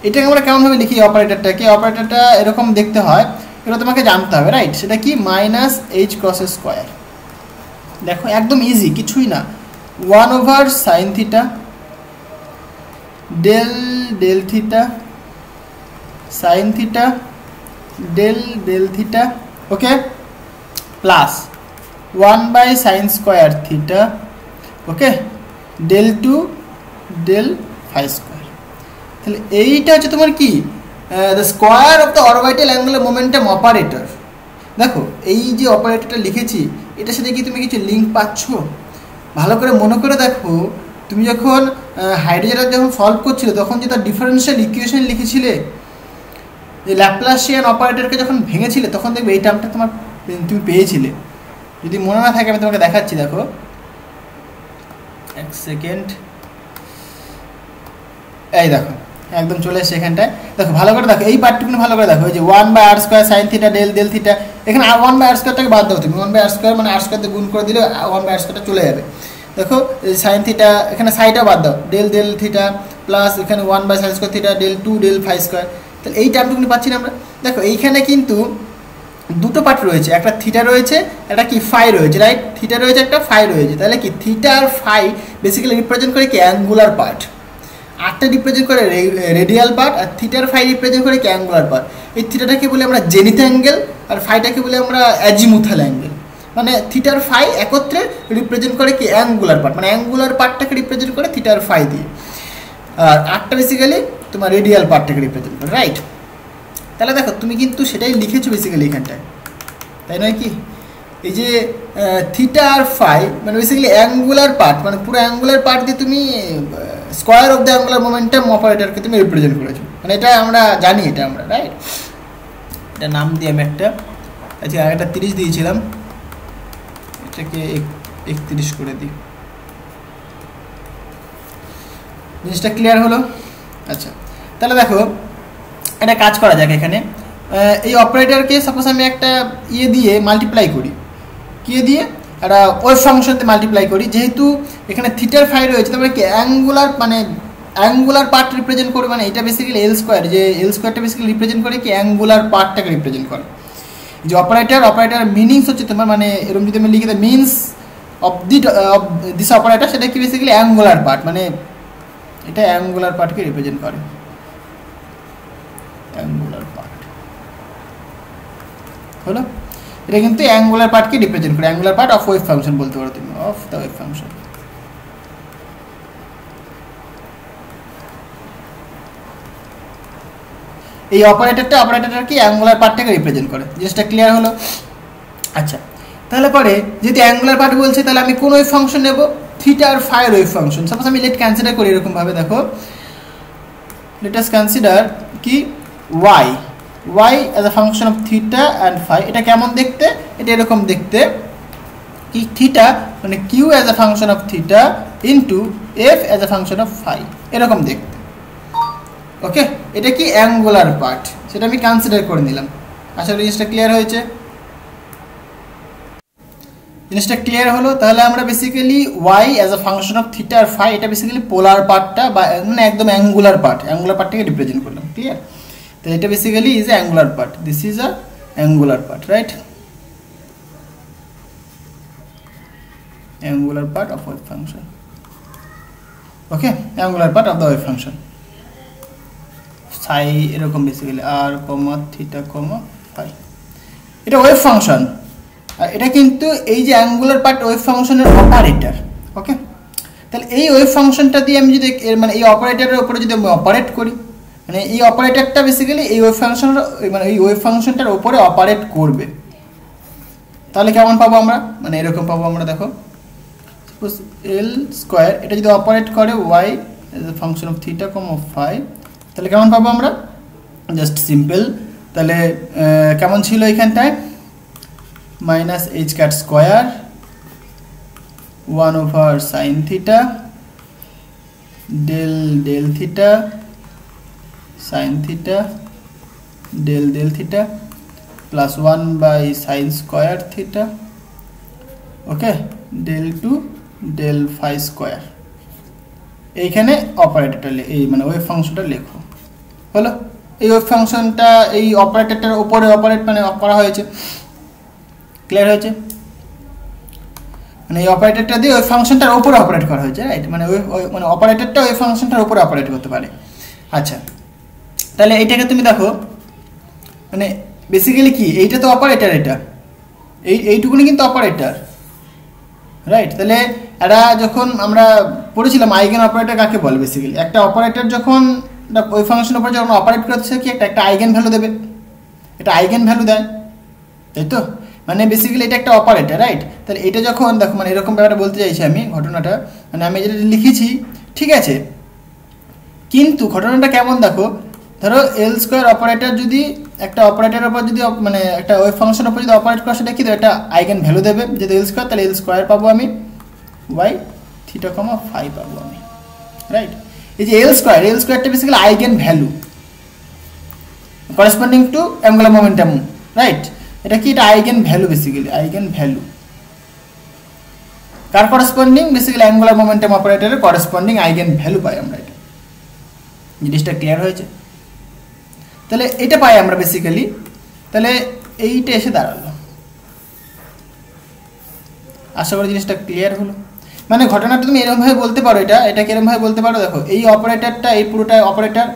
Speaker 1: এটাকে আমরা কেমনভাবে লিখি অপারেটরটাকে? অপারেটরটা এরকম দেখতে হয়, এটা তোমাকে জানতে হবে, রাইট? সেটা কি মাইনাস এইচ ক্রস স্কোয়ার। দেখো একদম ইজি, কিছুই না, 1/sin theta del theta sin theta del theta, okay, plus 1/sin square theta, okay, del2 del phi square. তাহলে এইটা হচ্ছে তোমার কি the square of the orbital angular momentum operator. দেখো এই যে অপারেটরটা লিখেছি এটার সাথে কি তুমি কিছু লিঙ্ক পাচ্ছ? ভালো করে মনে করে দেখো, তুমি যখন হাইড্রোজেন যখন সলভ করছিলে তখন যে তার ডিফারেন্সিয়াল ইকুয়েশন লিখেছিলে, যে ল্যাপ্লাসিয়ান অপারেটরকে যখন ভেঙেছিলে তখন দেখবে এই টার্মটা তুমি পেয়েছিলে। যদি মনে না থাকে আমি তোমাকে দেখাচ্ছি, দেখো এক সেকেন্ড, এই দেখো একদম চলে এসছে এখানটায়। দেখো ভালো করে দেখো, এই পার্টটুকুনি ভালো করে দেখো, এই যে 1/r² sin theta del theta, এখানে1/r² বাদ দাও তুমি, 1/r² মানে r² দিয়ে গুণ করে দিলে 1/r² চলে যাবে। দেখো sin থিটা, এখানে সাইডটা বাদ দাও, ডেল থিটা প্লাস এখানে 1/sin² theta del2 del phi square. তাহলে এই টার্মটুকুনি পাচ্ছি না আমরা। দেখো এইখানে কিন্তু দুটো পার্ট রয়েছে, একটা থিটা রয়েছে, একটা কি ফাই রয়েছে, রাইট? থিটা রয়েছে, একটা ফাই রয়েছে। তাহলে কি থিটা আর ফাই বেসিক্যালি রিপ্রেজেন্ট করে কি অ্যাঙ্গুলার পার্ট, আরটা রিপ্রেজেন্ট করে রেডিয়াল পার্ট, আর থিটার ফাই রিপ্রেজেন্ট করে কি অ্যাঙ্গুলার পার্ট। এই থিটাটাকে বলি আমরা জেনিথ অ্যাঙ্গেল, আর ফাইটাকে বলি আমরা অ্যাজিমুথাল অ্যাঙ্গেল। মানে থিটার ফাই একত্রে রিপ্রেজেন্ট করে কি অ্যাঙ্গুলার পার্ট, মানে অ্যাঙ্গুলার পার্টটাকে রিপ্রেজেন্ট করে থিটার ফাই দিয়ে, আর আরটা বেসিক্যালি তোমার রেডিয়াল পার্টটাকে রিপ্রেজেন্ট করে, রাইট? তাহলে দেখো তুমি কিন্তু সেটাই লিখেছো বেসিক্যালি এখানটায়, তাই নয় কি? এই যে থিটা আর ফাই মানে বেসিক্যালি অ্যাঙ্গুলার পার্ট, মানে পুরো অ্যাঙ্গুলার পার্ট দিয়ে তুমি square of the angular momentum অপারেটরকে তুমি রিপ্রেজেন্ট করেছো, মানে এটা আমরা জানি, এটা আমরা, রাইট? এটা নাম দিই আমি একটা, আচ্ছা একটা 30 দিয়েছিলাম, এটাকে 31 করে দিই। জিনিসটা ক্লিয়ার হলো? আচ্ছা তাহলে দেখো একটা কাজ করা যাক, এখানে এই অপারেটরকে সাপোজ আমি একটা দিয়ে মাল্টিপ্লাই করি, কি দিয়ে? একটা ওয়েভ ফাংশনতে মাল্টিপ্লাই করি। যেহেতু এখানে থিটার ফাই রয়েছে তারপরে কি অ্যাঙ্গুলার, মানে অ্যাঙ্গুলার পার্ট রিপ্রেজেন্ট করে, মানে এটা বেসিক্যালি এল স্কোয়ার, যে এল স্কোয়ারটা বেসিক্যালি রিপ্রেজেন্ট করে কি অ্যাঙ্গুলার পার্টটাকে রিপ্রেজেন্ট করে। যে অপারেটর মিনিংস হচ্ছে তোমার, মানে এরকম যদি আমি লিখে দিই মিনস অফ দিস অপারেটর, সেটা কি বেসিক্যালি অ্যাঙ্গুলার পার্ট, মানে এটা অ্যাঙ্গুলার পার্টকে রিপ্রেজেন্ট করে, অ্যাঙ্গুলার পার্ট হলো। এটা কিন্তু অ্যাঙ্গুলার পার্টকে রিপ্রেজেন্ট করে, angular part of wave function বলতে পারো তুমি, অফ দ্য ওয়েভ ফাংশন। এই অপারেটরটা কি অ্যাঙ্গুলার পার্টটাকে রিপ্রেজেন্ট করে। জিনিসটা ক্লিয়ার হলো? আচ্ছা তাহলে পরে যদি অ্যাঙ্গুলার পার্ট বলছে তাহলে আমি কোন ওয়েভ ফাংশন নেব? থিটা আর ফাই ওয়েভ ফাংশন। সাপোজ আমি লেট কনসিডার করি এরকম ভাবে, দেখো লেট আস কনসিডার কি y as a function of theta and phi। এটা কেমন দেখতে? এটা এরকম দেখতে, কি থিটা মানে q as a function of theta into f as a function of phi, এরকম দেখতে। ওকে, এটা কি অ্যাঙ্গুলার পার্ট, সেটা আমি কনসিডার করে নিলাম। আশা করি জিনিসটা ক্লিয়ার হয়েছে। জিনিসটা ক্লিয়ার হলো? তাহলে আমরা basically Y as a function of theta আর ফাই, এটা বেসিক্যালি পোলার পার্টটা বা মানে একদম অ্যাঙ্গুলার পার্টটাকে রিপ্রেজেন্ট করলাম। ক্লিয়ার? তো এটা basically is angular part, this is a angular part, right? Angular part of wave function, okay, angular part of the wave function psi, এরকম basically R comma theta comma phi, এটা wave function. আর এটা কিন্তু এই যে angular part wave ফাংশনের operator, ওকে। তাহলে এই ওয়েভ ফাংশনটা দিয়ে আমি যদি মানে এই অপারেটরের উপরে যদি আমি অপারেট করি, মানে এই অপারেটরটা বেসিক্যালি এই ওয়েভ ফাংশনের মানে এই ওয়েভ ফাংশনটার উপরে অপারেট করবে, তাহলে কেমন পাবো আমরা? মানে এরকম পাবো আমরা, দেখো সাপোজ এল স্কোয়ার, এটা যদি অপারেট করে Y as a function of theta comma phi, তাহলে কেমন পাবো আমরা? Just simple. তাহলে কেমন ছিল এখানটায়? Minus h cut square 1/sin theta del del theta sin theta del del theta plus 1/sin square theta, okay, del two del phi square. এইখানে অপারেটরটা এই মানে ওয়েভ ফাংশনটা লেখো, হলো? এই ওয়েভ ফাংশনটা এই অপারেটরটার উপরে অপারেট মানে করা হয়েছে, ক্লিয়ার হয়েছে? মানে এই অপারেটরটা দিয়ে ওই ফাংশনটার উপরে অপারেট করা হয়েছে, রাইট? মানে মানে অপারেটরটা ওই ফাংশনটার উপরে অপারেট করতে পারে। আচ্ছা, তাহলে এইটাকে তুমি দেখো, মানে বেসিক্যালি কি, এইটা তো অপারেটর, এটা এইটুকুনি কিন্তু অপারেটর, রাইট? তাহলে এটা যখন আমরা পড়েছিলাম আইগেন অপারেটর কাকে বলে, বেসিক্যালি একটা অপারেটর যখন ওই ফাংশনের উপরে যখন অপারেট করছে কি একটা আইগেন ভ্যালু দেবে, এটা আইগেন ভ্যালু দেয়, তাই তো? মানে বেসিক্যালি এটা একটা অপারেটর, রাইট? তাহলে এটা যখন দেখো, মানে এরকম ব্যাপারটা বলতে চাইছি আমি, ঘটনাটা মানে আমি যেটা লিখেছি, ঠিক আছে, কিন্তু ঘটনাটা কেমন দেখো, ধরো এল স্কোয়ার অপারেটর যদি একটা অপারেটরের উপর যদি মানে একটা ওয়েভ ফাংশনের উপর যদি অপারেট করে, সেটা কি দেবে? একটা আইগেন ভ্যালু দেবে, যেহেতু এল স্কোয়ার, তাহলে এল স্কোয়ার পাবো আমি ওয়াই থিটা কমা ফাই পাবো আমি, রাইট? এই যে এল স্কোয়ারটা basically eigenvalue corresponding to angular momentum, right? এটা কি? এটা eigenvalue, basically eigenvalue কার করেসপন্ডিং? বেসিক্যালি অ্যাঙ্গুলার মোমেন্টাম অপারেটরের করেসপন্ডিং আইগেন ভ্যালু পাই আমরা। এটা জিনিসটা ক্লিয়ার হয়েছে? তাহলে এটা পাই আমরা বেসিক্যালি। তাহলে এইটা এসে দাঁড়ালো, আশা করি জিনিসটা ক্লিয়ার হলো। মানে ঘটনাটা তুমি এরকমভাবে বলতে পারো, এটাকে এরকমভাবে বলতে পারো, দেখো এই অপারেটরটা, এই পুরোটা অপারেটর,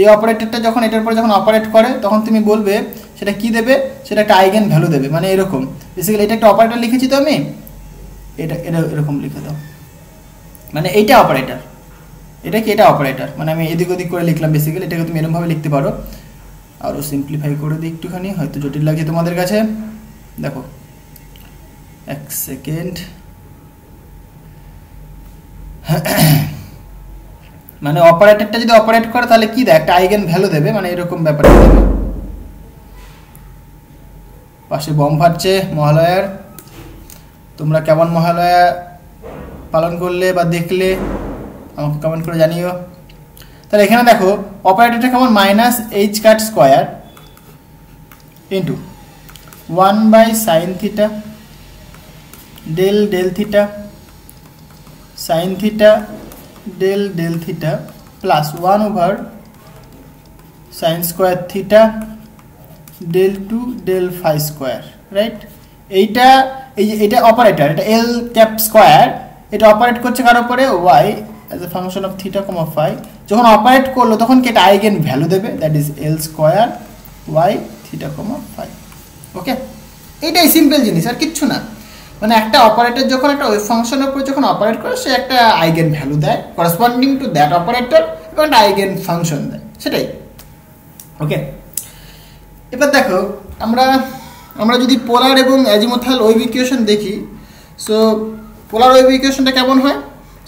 Speaker 1: এই অপারেটরটা যখন এটার উপরে যখন অপারেট করে, তখন তুমি বলবে সেটা কি দেবে? সেটা একটা আইগেন ভ্যালু দেবে, মানে এরকম। বেসিক্যালি এটা একটা অপারেটর লিখেছি তো আমি, এটা এরকম লিখে দাও, মানে এইটা অপারেটর, এটা কি? এটা অপারেটর, মানে আমি এদিক ওদিক করে লিখলাম বেসিক্যালি। এটাকে তুমি এরকমভাবে লিখতে পারো। আরও সিম্পলিফাই করে দিই একটুখানি, হয়তো জটিল লাগছে তোমাদের কাছে। দেখো এক সেকেন্ড, মানে অপারেটরটা যদি অপারেট করে তাহলে কি দেয়? একটা আইগেন ভ্যালু দেবে, মানে এরকম ব্যাপার দেবে। পাশে বম ফাটছে মহালয়ার, তোমরা কেমন মহালয়া পালন করলে বা দেখলে আমাকে কমেন্ট করে জানিও। তাহলে এখানে দেখো অপারেটরটা কেমন, minus h cut square into 1/sin theta del del theta sin theta del del theta plus 1/sin square theta del two del phi square, right? এইটা এই যে এটা অপারেটর, এটা এল ক্যাপ স্কোয়ার, এটা অপারেট করছে কার উপরে? Y as a function of theta comma phi. যখন অপারেট করলো তখন কি এটা আইগেন ভ্যালু দেবে, that is L square Y theta comma phi, okay? এইটাই সিম্পল জিনিস, আর কিচ্ছু না। মানে একটা অপারেটর যখন একটা ওয়েভ ফাংশনের উপর যখন অপারেট করে, সে একটা আইগেন ভ্যালু দেয় করেসপন্ডিং টু দ্যাট অপারেটর, এবং একটা আইগেন ফাংশন দেয়, সেটাই, ওকে? এবার দেখো আমরা যদি পোলার এবং অ্যাজিমুথাল ওয়েভ ইকুয়েশন দেখি, সো পোলার ওয়েভ ইকুয়েশনটা কেমন হয়?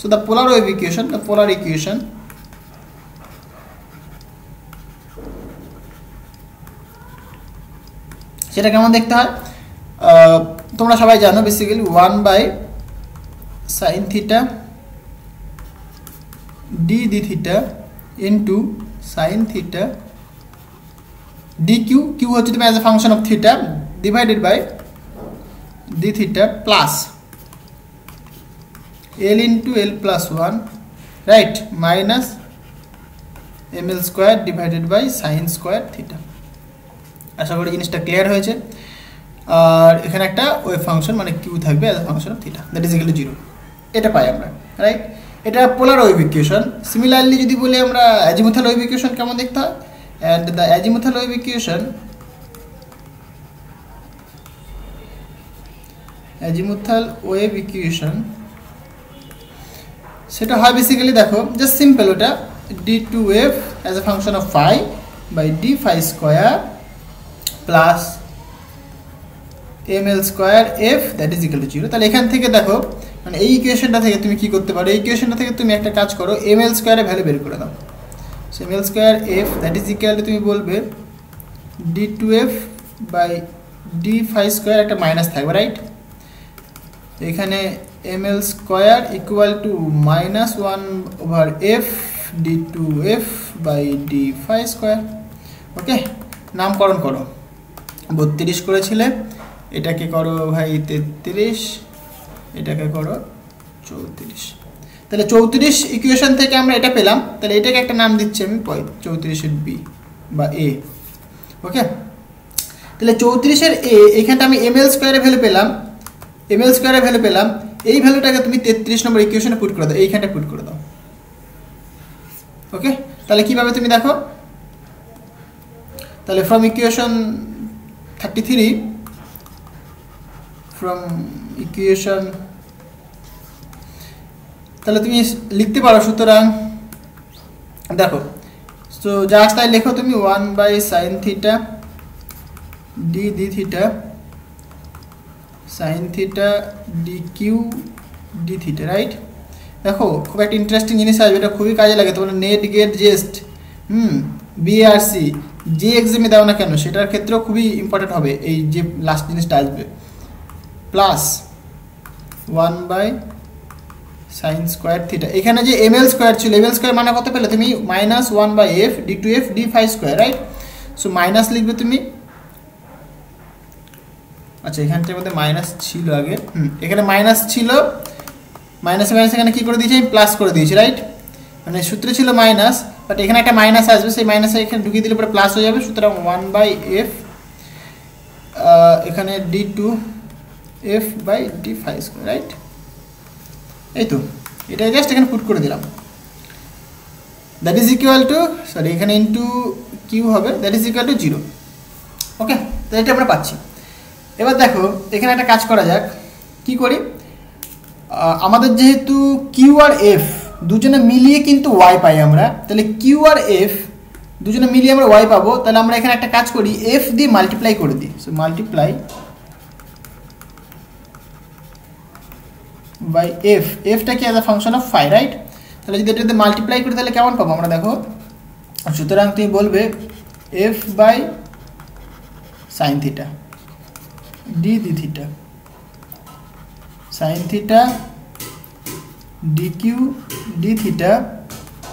Speaker 1: So the polar wave equation, the polar equation, সেটা কেমন দেখতে হয়? তোমরা সবাই জানো basically 1/sin theta D D theta into sin theta D Q, Q হচ্ছে তুমি as a function of theta, divided by d theta plus L into L plus one, right, minus m L square divided by sine square theta. আশা করি জিনিসটা clear হয়েছে। আর এখানে একটা wave function মানে Q থাকবে as a function of theta, that is equal to 0। এটা পাই আমরা, রাইট। এটা পোলার ওয়েভ ইকুয়েশন। সিমিলারলি যদি বলি আমরা অ্যাজিমুথাল ওয়েভ ইকুয়েশন কেমন দেখতে হয়, and the azimuthal wave equation, azimuthal wave equation সেটা হয় বেসিক্যালি, দেখো জাস্ট সিম্পল, ওটা d2f as a function of phi by D phi square plus M L square F that is equal to 0। তাহলে এখান থেকে দেখো মানে এই ইকুয়েশনটা থেকে তুমি কি করতে পারো, এই ইকুয়েশনটা থেকে তুমি একটা কাজ করো, এম এল স্কোয়ারের ভ্যালু বের করে দাও। So m L square F that is equal to তুমি বলবে d2f by D phi square, একটা মাইনাস থাকবে, রাইট। এখানে m L square equal to minus 1 over F d2f by D phi square. Okay, নামকরণ করো, 32 করেছিলে, এটাকে করো ভাই 33, এটাকে করো 34। তাহলে 34 ইকুয়েশন থেকে আমরা এটা পেলাম, তাহলে এটাকে একটা নাম দিচ্ছি আমি 34-এর বি বা এ। ওকে, তাহলে 34-এর এ, এখানটা আমি এম এল স্কোয়ারের ভ্যালু পেলাম, এম এল স্কোয়ারের ভ্যালু পেলাম, এই ভ্যালুটাকে তুমি 33 নম্বর ইকুয়েশনে পুট করে দাও, এইখানটা পুট করে দাও। ওকে, তাহলে কিভাবে তুমি দেখো, তাহলে ফ্রম ইকুয়েশন 33, ফ্রম ইকুয়েশন, তাহলে তুমি লিখতে পারো, সুতরাং দেখো, তো যা তাই লেখো তুমি 1 by sine theta D D theta sine theta D Q D theta, right. দেখো খুব একটা ইন্টারেস্টিং জিনিস আসবে, এটা খুবই কাজে লাগে তোমার নেট গেট জেস্ট, বিআরসি, যে এক্সামে দাও না কেন সেটার ক্ষেত্রেও খুবই ইম্পর্টেন্ট হবে এই যে লাস্ট জিনিসটা আসবে, plus 1 by sine square theta. এখানে যে এম এল স্কোয়ার ছিল, এম এল স্কোয়ার মানে কত পেলে তুমি, minus 1 by F d2f D phi square, right. So minus লিখবে তুমি, আচ্ছা এখানটার মধ্যে মাইনাস ছিল আগে, এখানে মাইনাস ছিল, মাইনাসে মাইনাস এখানে কী করে দিয়েছি আমি প্লাস করে দিয়েছি, রাইট। মানে সূত্রে ছিল মাইনাস, বাট এখানে একটা মাইনাস আসবে, সেই মাইনাসে এখানে ঢুকিয়ে দিলে পরে প্লাস হয়ে যাবে, সুতরাং 1 বাই এফ এখানে d2f by D phi square, right. এই তো এটা জাস্ট এখানে পুট করে দিলাম, that is equal to, sorry এখানে ইন্টু কিউ হবে, that is equal to 0। Okay, তো এটা আমরা পাচ্ছি। এবার দেখো এখানে একটা কাজ করা যাক, কি করি, আমাদের যেহেতু কিউ আর এফ দুজনে মিলিয়ে কিন্তু ওয়াই পাই আমরা, তাহলে কিউ আর এফ দুজনে মিলিয়ে আমরা ওয়াই পাবো, তাহলে আমরা এখানে একটা কাজ করি, এফ দিয়ে মাল্টিপ্লাই করে দিই। সো মাল্টিপ্লাই বাই এফ, এফটা কি as a function of phi, right. তাহলে যদি এটাতে মাল্টিপ্লাই করি তাহলে কেমন পাবো আমরা, দেখো, সুতরাং তুমি বলবে F by sine theta D D theta sine theta D Q D theta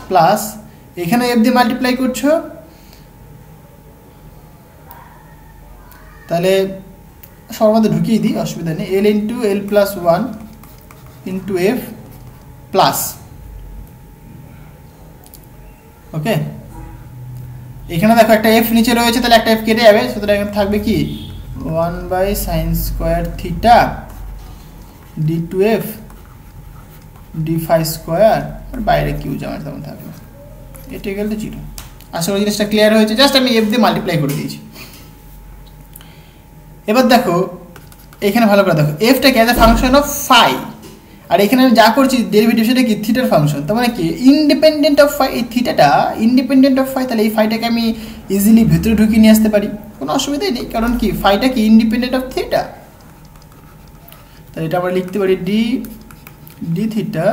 Speaker 1: plus, এখানে এফ দিয়ে মাল্টিপ্লাই করছো, তাহলে সর্বদা ঢুকিয়ে দিই, অসুবিধা নেই, L into L plus 1 into F plus, okay. এখানে দেখো একটা এফ নিচে রয়েছে, তাহলে একটা এফ কেটে যাবে, সুতরাং এখানে থাকবে কি 1 by sine square theta d2f D phi square, আর বাইরে কিউ যেমন তেমন থাকবে, এটা ইকুয়াল টু 0। আশা করি জিনিসটা ক্লিয়ার হয়েছে, জাস্ট আমি এফ দিয়ে মাল্টিপ্লাই করে দিয়েছি। এবার দেখো এখানে ভালো করে দেখো, এফটাকে as a function of phi, আর এখানে আমি যা করছি ডেরিভেটিভ সেটা কি থিটার ফাংশন, তার মানে কি ইন্ডিপেন্ডেন্ট অফ ফাই, এই থিটাটা ইন্ডিপেন্ডেন্ট অফ ফাই, তাহলে এই ফাইটাকে আমি ইজিলি ভেতরে ঢুকিয়ে নিয়ে আসতে পারি, কোনো অসুবিধাই নেই, কারণ কি ফাইটা কি ইন্ডিপেন্ডেন্ট অফ থিটা। তাহলে এটা আমরা লিখতে পারি D D theta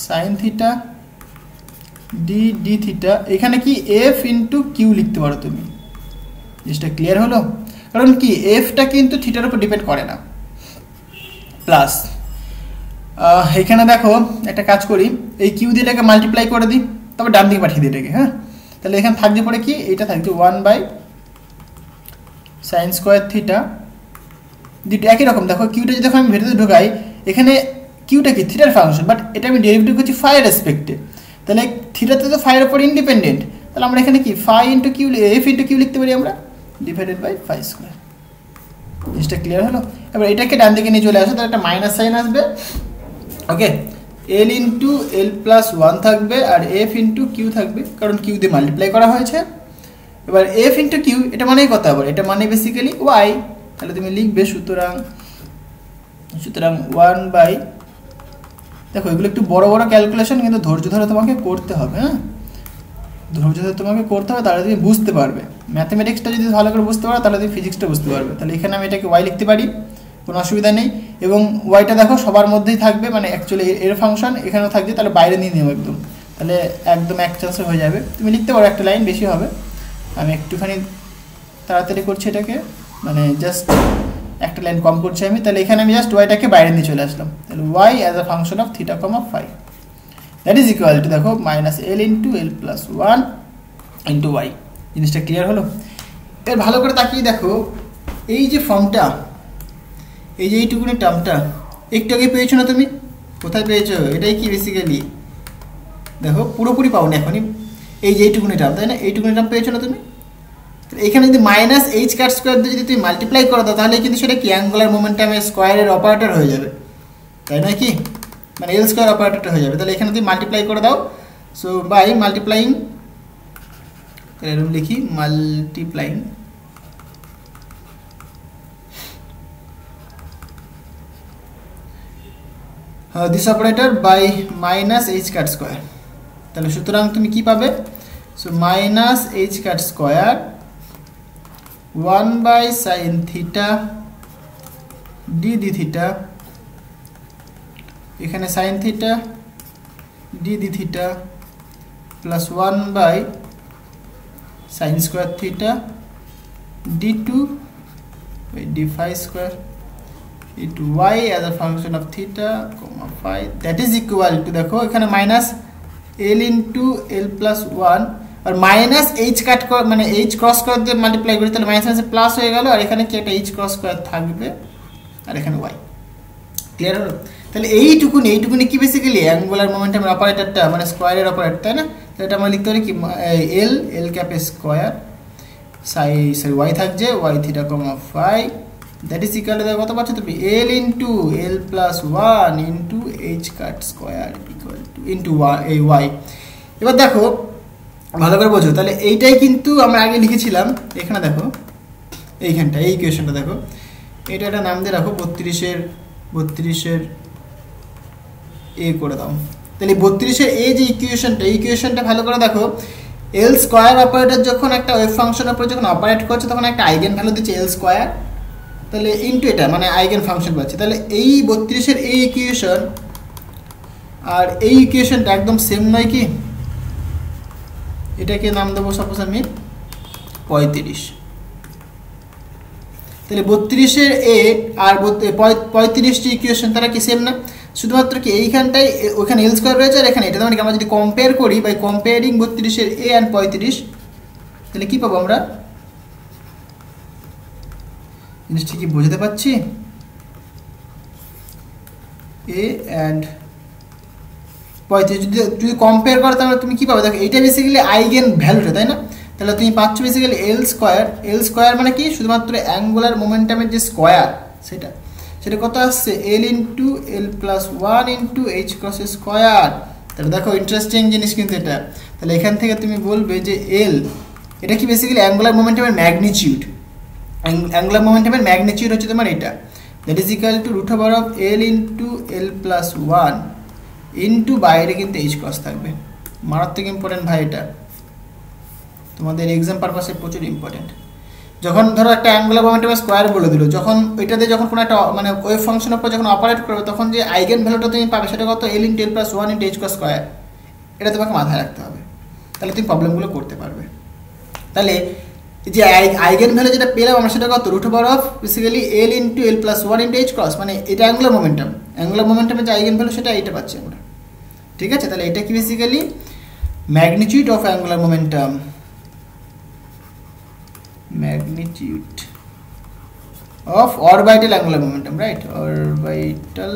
Speaker 1: sine theta D D theta, এখানে কি এফ ইন্টু কিউ লিখতে পারো তুমি, জিনিসটা ক্লিয়ার হলো, কারণ কি এফটা কিন্তু থিটার উপর ডিপেন্ড করে না, প্লাস এখানে দেখো একটা কাজ করি, এই কিউ দিয়ে এটাকে মাল্টিপ্লাই করে দিই, তবে ডান দিকে পাঠিয়ে দিই এটাকে, হ্যাঁ। তাহলে এখানে থাকবে পরে কি, এটা থাকছে 1 বাই সাইন স্কোয়ার থিটা দুটো একই রকম। দেখো কিউটা যদি আমি ভেতরে ঢোকাই, এখানে কিউটা কি থিটার ফাংশন, বাট এটা আমি ডেরিভেটিভ করছি ফাইয়ের রেসপেক্টে, তাহলে থিটাতে তো ফাইয়ের উপর ইন্ডিপেন্ডেন্ট, তাহলে আমরা এখানে কি phi into Q F into Q লিখতে পারি আমরা, ডিভাইডেড বাই ফাই স্কোয়ার। জিনিসটা ক্লিয়ার হলো? এবার এটাকে ডান দিকে নিয়ে চলে আসো, তাহলে একটা মাইনাস সাইন আসবে। ওকে, এল ইন্টু এল প্লাস ওয়ান থাকবে আর এফ ইন্টু কিউ থাকবে, কারণ কিউ দিয়ে মাল্টিপ্লাই করা হয়েছে। এবার এফ ইন্টু কিউ এটা মানেই কত আবার, এটা মানে বেসিক্যালি ওয়াই, তাহলে তুমি লিখবে সুতরাং ওয়ান বাই, দেখো এগুলো একটু বড় বড় ক্যালকুলেশন, কিন্তু ধৈর্য ধরে তোমাকে করতে হবে। হ্যাঁ, ধৈর্য ধরে তোমাকে করতে হবে, তাহলে তুমি বুঝতে পারবে। ম্যাথমেটিক্সটা যদি ভালো করে বুঝতে পারো, তাহলে তুমি ফিজিক্সটা বুঝতে পারবে। তাহলে এখানে আমি এটাকে ওয়াই লিখতে পারি, কোনো অসুবিধা নেই। এবং ওয়াইটা দেখো সবার মধ্যেই থাকবে, মানে অ্যাকচুয়ালি এর ফাংশন এখানেও থাকবে, তাহলে বাইরে নিয়ে নেবো একদম, তাহলে একদম এক চান্সে হয়ে যাবে। তুমি লিখতে পারো, একটা লাইন বেশি হবে, আমি একটুখানি তাড়াতাড়ি করছি এটাকে, মানে জাস্ট একটা লাইন কম করছি আমি। তাহলে এখানে আমি জাস্ট ওয়াইটাকে বাইরে নিয়ে চলে আসলাম, তাহলে Y as a function of theta comma phi, that is equal to দেখো minus L into L plus one into Y. জিনিসটা ক্লিয়ার হলো? এর ভালো করে তাকিয়ে দেখো, এই যে ফর্মটা, এই যে এইটুকুনি টার্মটা একটু আগে পেয়েছো না তুমি? কোথায় পেয়েছো? এটাই কি বেসিক্যালি দেখো পুরোপুরি পাও না এখনই, এই যে এইটুকুনি টার্ম, তাই না? এইটুকুনি টার্ম পেয়েছো না তুমি? এখানে যদি মাইনাস এইচ কাট স্কোয়ার দিয়ে যদি তুমি মাল্টিপ্লাই করো দাও, তাহলে কিন্তু সেটা কি অ্যাঙ্গুলার মোমেন্টামের স্কোয়ারের অপারেটর হয়ে যাবে, তাই না? কি মানে এল স্কোয়ার অপারেটর হয়ে যাবে। তাহলে এখানে তুমি মাল্টিপ্লাই করে দাও, সো বাই মাল্টিপ্লাইং, এরকম লিখি multiplying this operator by minus h cut square. তাহলে সুতরাং তুমি কি পাবে? So minus h cut square 1 by sine theta D D theta, এখানে sine theta D D theta plus 1 by sine square theta d two d phi square into y as a function of theta comma phi, that is equal to দেখো এখানে minus l into l plus 1 আর minus h কাট কর মানে h cross করে দিয়ে multiply করি, তাহলে minus minus plus হয়ে গেল, আর এখানে কি একটা h ক্রস স্কয়ার থাকবে আর এখানে y। ক্লিয়ার হলো? তাহলে এইটুকুনি কি বেসিক্যালি অ্যাঙ্গুলার মোমেন্টামের অপারেটরটা, মানে স্কয়ারের অপারেটর, তাই না? তাহলে এটা আমরা লিখতে পারি কি l cap square sorry y থাকছে y theta comma phi, that is equal to কত পাচ্ছ তুমি? l into l plus 1 into h cut square equal to into y। এবার দেখো ভালো করে বোঝো, তাহলে এইটাই কিন্তু আমরা আগে লিখেছিলাম। এখানে দেখো এইখানটা, এই ইকুয়েশনটা দেখো, এটা একটা নাম দিয়ে রাখো 32-এর a করে দাও। তাহলে 32-এর a যে ইকুয়েশনটা ভালো করে দেখো, l স্কয়ার অপারেটর যখন একটা ওয়েভ ফাংশনের উপর যখন অপারেট করছে, তখন একটা আইগেন ভ্যালু দিচ্ছে l স্কয়ার, তাহলে ইনটু এটা মানে আইগেন ফাংশন পাচ্ছি। তাহলে এই 32-এর এই ইকুয়েশন আর এই ইকুয়েশনটা একদম সেম নয় কি? এটাকে নাম দেবো সাপোজ আমি 35। তাহলে 32-এর এ আর 35টি ইকুয়েশন তারা কি সেম না? শুধুমাত্র কি এইখানটাই ওখানে এল স্কয়ার রয়েছে আর এখানে এটা, মানে আমরা যদি কম্পেয়ার করি বাই কম্পেয়ারিং 32-এর এ অ্যান্ড 35, তাহলে কি পাবো আমরা? জিনিসটা কি বোঝাতে পারছি? এ অ্যান্ড 35 যদি কম্পেয়ার করো, তাহলে তুমি কি পাবে? দেখো এইটা বেসিক্যালি আইগেন ভ্যালুটা, তাই না? তাহলে তুমি পাচ্ছ বেসিক্যালি এল স্কয়ার মানে কি? শুধুমাত্র অ্যাঙ্গুলার মোমেন্টামের যে স্কয়ার সেটা কত আসছে? L into L plus 1 into H cross square. তাহলে দেখো ইন্টারেস্টিং জিনিস কিন্তু এটা। তাহলে এখান থেকে তুমি বলবে যে এল, এটা কি বেসিক্যালি অ্যাঙ্গুলার মোমেন্টামের ম্যাগনিটিউড, অ্যাঙ্গুলার মোমেন্টামের ম্যাগনিটিউড হচ্ছে তোমার এটা, that is equal to root over of L into L plus 1 into বাইরে কিন্তু এইচ ক্রস থাকবে। মারাত্মক ইম্পর্টেন্ট ভাই, এটা তোমাদের এক্সাম পারপাসে প্রচুর ইম্পর্টেন্ট। যখন ধরো একটা অ্যাঙ্গুলার মোমেন্টামের স্কোয়ার বলে দিল, যখন ওইটাতে যখন কোনো একটা মানে ওয়েভ ফাংশনের উপর যখন অপারেট করবে, তখন যে আইগেন ভ্যালুটা তুমি পাবে সেটা কত? L into L plus 1 into H cross square. এটা তোমাকে মাথায় রাখতে হবে, তাহলে তুমি প্রবলেমগুলো করতে পারবে। তাহলে যে আইগেন ভ্যালু যেটা পেলাম আমরা, সেটা কত? Root over of basically L into L plus 1 into H cross, মানে এটা অ্যাঙ্গুলার মোমেন্টামের যে আইগেন ভ্যালু সেটা এইটা পাচ্ছি আমরা। ঠিক আছে? তাহলে এটা কি basically magnitude of angular momentum, magnitude of orbital angular momentum, right? Orbital,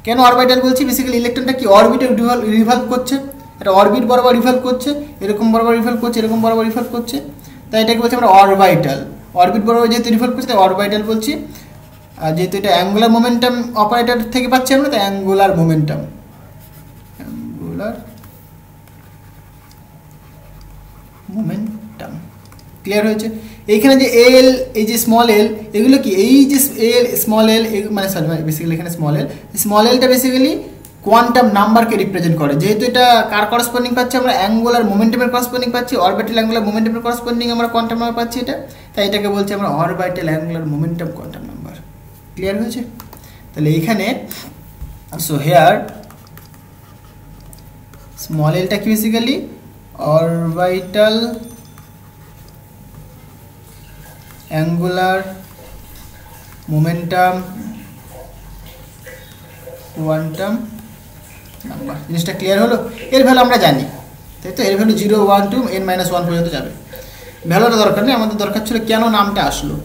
Speaker 1: কেন অরবিটাল বলছি? বেসিক্যালি ইলেকট্রনটা কি অরবিটে রিভলভ করছে, এটা অরবিট বরাবর রিভলভ করছে, এরকম বরাবর রিভলভ করছে, এরকম বরাবর রিভলভ করছে, তাই এটাকে বলছি আমরা অরবিটাল। অরবিট বরাবর যেহেতু রিভলভ করছে তাই অরবিটাল বলছি। আর যেহেতু এটা অ্যাঙ্গুলার মোমেন্টাম অপারেটর থেকে পাচ্ছি আমরা, তাই angular momentum, angular momentum. Clear হয়েছে? এইখানে যে এল, এই যে স্মল এল, এগুলো কি? এই যে এল স্মল এল, মানে সরি বেসিক্যালি এখানে স্মল এলটা বেসিক্যালি কোয়ান্টাম নাম্বারকে রিপ্রেজেন্ট করে। যেহেতু এটা কার করসপন্ডিং পাচ্ছি আমরা? অ্যাঙ্গুলার মোমেন্টামের করসপন্ডিং পাচ্ছি, অরবিটাল অ্যাঙ্গুলার মোমেন্টামের করসপন্ডিং আমরা কোয়ান্টাম নাম্বার পাচ্ছি এটা, তাই এটাকে বলছি আমরা orbital angular momentum quantum number. Clear হয়েছে? তাহলে এইখানে সো হেয়ার স্মল এলটা কি? Basically orbital angular momentum quantum number. জিনিসটা ক্লিয়ার হলো? এর ভ্যালু আমরা জানি, তাই তো? এর ভ্যালু 0, 1, 2, n-1 পর্যন্ত যাবে। ভ্যালুটা দরকার নেই, আমাদের দরকার ছিল কেন নামটা আসলো।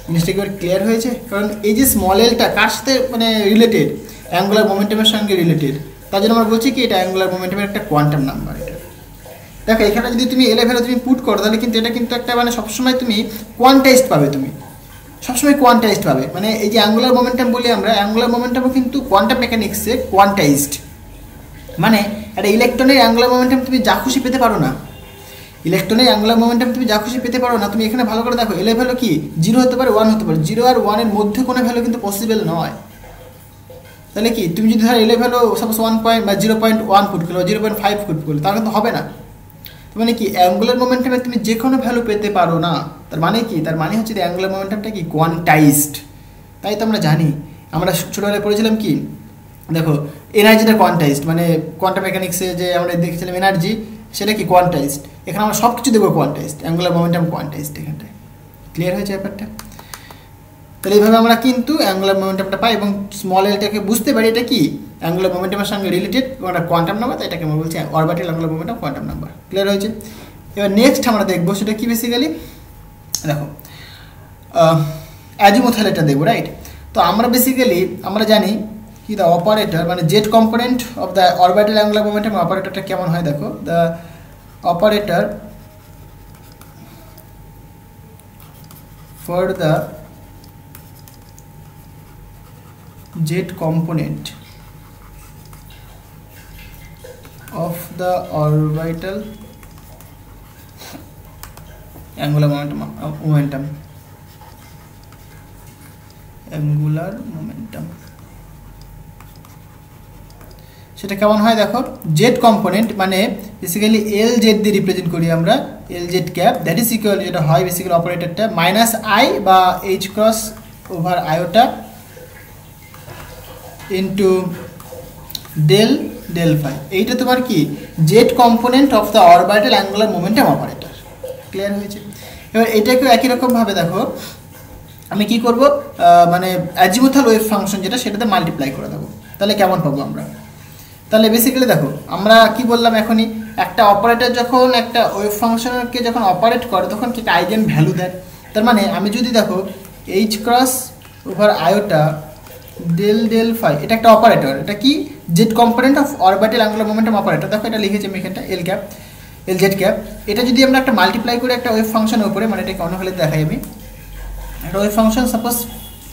Speaker 1: জিনিসটা একেবারে ক্লিয়ার হয়েছে? কারণ এই যে স্মল এলটা কার সাথে মানে রিলেটেড? অ্যাঙ্গুলার মোমেন্টামের সঙ্গে রিলেটেড, তার জন্য আমরা বলছি কি এটা অ্যাঙ্গুলার মোমেন্টামের একটা কোয়ান্টাম নাম্বার। এটা দেখো, এখানে যদি তুমি এল ভ্যালু তুমি পুট করো, তাহলে কিন্তু এটা কিন্তু একটা মানে সবসময় তুমি কোয়ান্টাইজড পাবে, তুমি সবসময় কোয়ান্টাইজড পাবে। মানে এই যে অ্যাঙ্গুলার মোমেন্টাম বলি আমরা, অ্যাঙ্গুলার মোমেন্টামও কিন্তু কোয়ান্টাম মেকানিক্সে কোয়ান্টাইজড। মানে একটা ইলেকট্রনের অ্যাঙ্গুলার মোমেন্টাম তুমি যা খুশি পেতে পারো না, ইলেকট্রনের অ্যাঙ্গুলার মোমেন্টাম তুমি যা খুশি পেতে পারো না। তুমি এখানে ভালো করে দেখো, এল ভ্যালু কি 0 হতে পারে, 1 হতে পারে। 0 আর 1 এর মধ্যে কোনো ভ্যালু কিন্তু পসিবল নয়। তাহলে কি তুমি যদি ধরো এল ভ্যালু সাপোজ 0.1 ফুট করলো, 0.5 ফুট করলো, তাহলে কিন্তু হবে না। মানে কি অ্যাঙ্গুলার মোমেন্টামে তুমি যে কোনো ভ্যালু পেতে পারো না। তার মানে কি? তার মানে হচ্ছে যে অ্যাঙ্গুলার মোমেন্টামটা কি কোয়ান্টাইজড। তাই তো আমরা জানি, আমরা ছোটোবেলায় পড়েছিলাম কি, দেখো এনার্জিটা কোয়ান্টাইজড, মানে কোয়ান্টাম মেকানিক্সে যে আমরা দেখেছিলাম এনার্জি, সেটা কি কোয়ান্টাইজড। এখানে আমরা সব কিছু দেবো কোয়ান্টাইজড, অ্যাঙ্গুলার মোমেন্টাম কোয়ান্টাইজড এখানটায়। ক্লিয়ার হয়েছে ব্যাপারটা? তাহলে এইভাবে আমরা কিন্তু অ্যাঙ্গুলার মোমেন্টামটা পাই এবং স্মল এলটাকে বুঝতে পারি এটা কি অ্যাঙ্গুলার মোমেন্টামের সঙ্গে রিলেটেড এবং একটা কোয়ান্টাম নাম্বার, তাই এটাকে আমরা বলছি orbital angular momentum quantum number. Clear হয়েছে? এবার নেক্সট আমরা দেখবো সেটা কি, বেসিক্যালি দেখো অ্যাজিমুথাল এটা দেখবো, রাইট? তো আমরা বেসিক্যালি আমরা জানি কি দ্য অপারেটর মানে Z component of the orbital angular momentum অপারেটরটা কেমন হয় দেখো। The operator for the jet component of the orbital angular momentum সেটা কেমন হয় দেখো। জেড কম্পোনেন্ট মানে বেসিক্যালি এল জেড দিয়ে রিপ্রেজেন্ট করি আমরা, L Z cap, that is equal, যেটা হয় বেসিক্যালি অপারেটরটা -i বা h cross over iota into del phi. এইটা তোমার কি Z component of the orbital angular momentum operator. Clear হয়েছে? এবার এটাকেও একই রকমভাবে দেখো আমি কি করব, মানে অ্যাজিমুথাল ওয়েভ ফাংশন যেটা সেটাতে মাল্টিপ্লাই করে দেবো, তাহলে কেমন পাবো আমরা। তাহলে বেসিক্যালি দেখো আমরা কি বললাম এখনই, একটা অপারেটর যখন একটা ওয়েভ ফাংশনকে যখন অপারেট করে তখন কি আইগেন ভ্যালু দেয়। তার মানে আমি যদি দেখো H cross over iota del phi, এটা একটা অপারেটর, এটা কি Z component of orbital angular momentum operator. দেখো এটা লিখেছি আমি এখানটা এল জেড ক্যাপ। এটা যদি আমরা একটা মাল্টিপ্লাই করে একটা ওয়েভ ফাংশনের উপরে, মানে এটাকে অন্য হলে দেখাই আমি, একটা ওয়েভ ফাংশন সাপোজ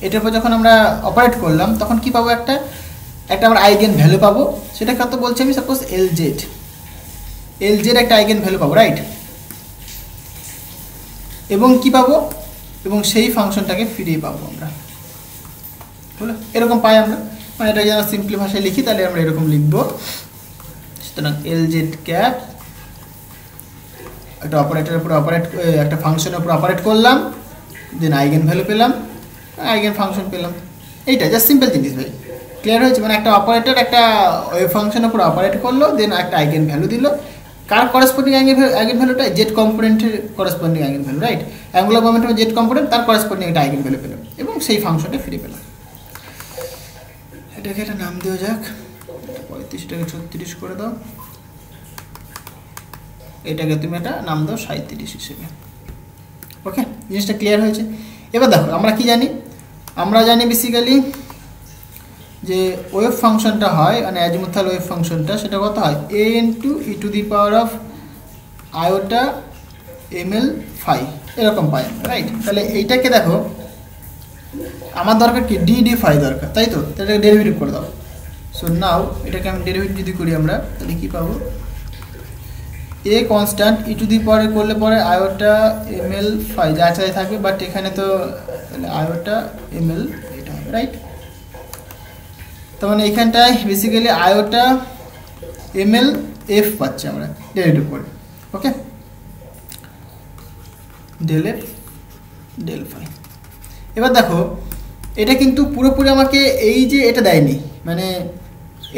Speaker 1: এটার উপর যখন আমরা অপারেট করলাম তখন কি পাবো, একটা আমরা আইগেন ভ্যালু পাবো। সেটা কত বলছি আমি, সাপোজ এল জেড একটা আইগেন ভ্যালু পাবো, রাইট? এবং কি পাবো, এবং সেই ফাংশনটাকে ফিরিয়ে পাবো আমরা, বুঝলো? এরকম পাই আমরা, মানে এটা যদি সিম্পলি ভাষায় লিখি তাহলে আমরা এরকম লিখবো। সুতরাং এল জেড ক্যাপ একটা অপারেটরের উপর একটা ফাংশনের উপর অপারেট করলাম, দেন আইগেন ভ্যালু পেলাম, আইগেন ফাংশন পেলাম। এইটা জাস্ট সিম্পল জিনিস ভাই। ক্লিয়ার হয়েছে? মানে একটা অপারেটর একটা ওয়েভ ফাংশনের উপর অপারেট করলো, দেন একটা আইগেন ভ্যালু দিল। কার করসপন্ডিং আইগেন ভ্যালুটা? জেড কম্পোনেন্টের corresponding eigenvalue, right? Angular মোমেন্টামের জেড কম্পোনেন্ট, তার করসপন্ডিং একটা আইগেন ভ্যালু পেলাম এবং সেই ফাংশনটা ফিরে পেলাম। এটাকে একটা নাম দেওয়া যাক, 35টাকে 36 করে দাও, এটাকে তুমি একটা নাম দাও 37 হিসেবে। ওকে, জিনিসটা ক্লিয়ার হয়েছে? এবার দেখো আমরা কি জানি, আমরা জানি বেসিক্যালি যে ওয়েভ ফাংশনটা হয় মানে অ্যাজিমুথাল ওয়েভ ফাংশনটা সেটা কত হয় a into E to the power of iota ml phi এরকম পাই রাইট। তাহলে এইটাকে দেখো আমার দরকার কি ডি ডি ফাই দরকার, তাই তো? এটাকে ডেরিভেটিভ করে দাও। সো নাও এটাকে আমি ডেরিভেটিভ যদি করি আমরা তাহলে কী পাবো, এ কনস্ট্যান্ট ই টু দি পাওয়ারে করলে পরে আয়োটা ml ফাই যা চাই থাকবে, বাট এখানে তো আয়োটা ml এটা হবে রাইট। তার মানে এখানটায় বেসিক্যালি আয়োটা ml এফ পাচ্ছি আমরা ডেরিভেটিভ করে, ওকে, ডেল এফ ডেল ফাই। এবার দেখো এটা কিন্তু পুরোপুরি আমাকে এই যে এটা দেয়নি, মানে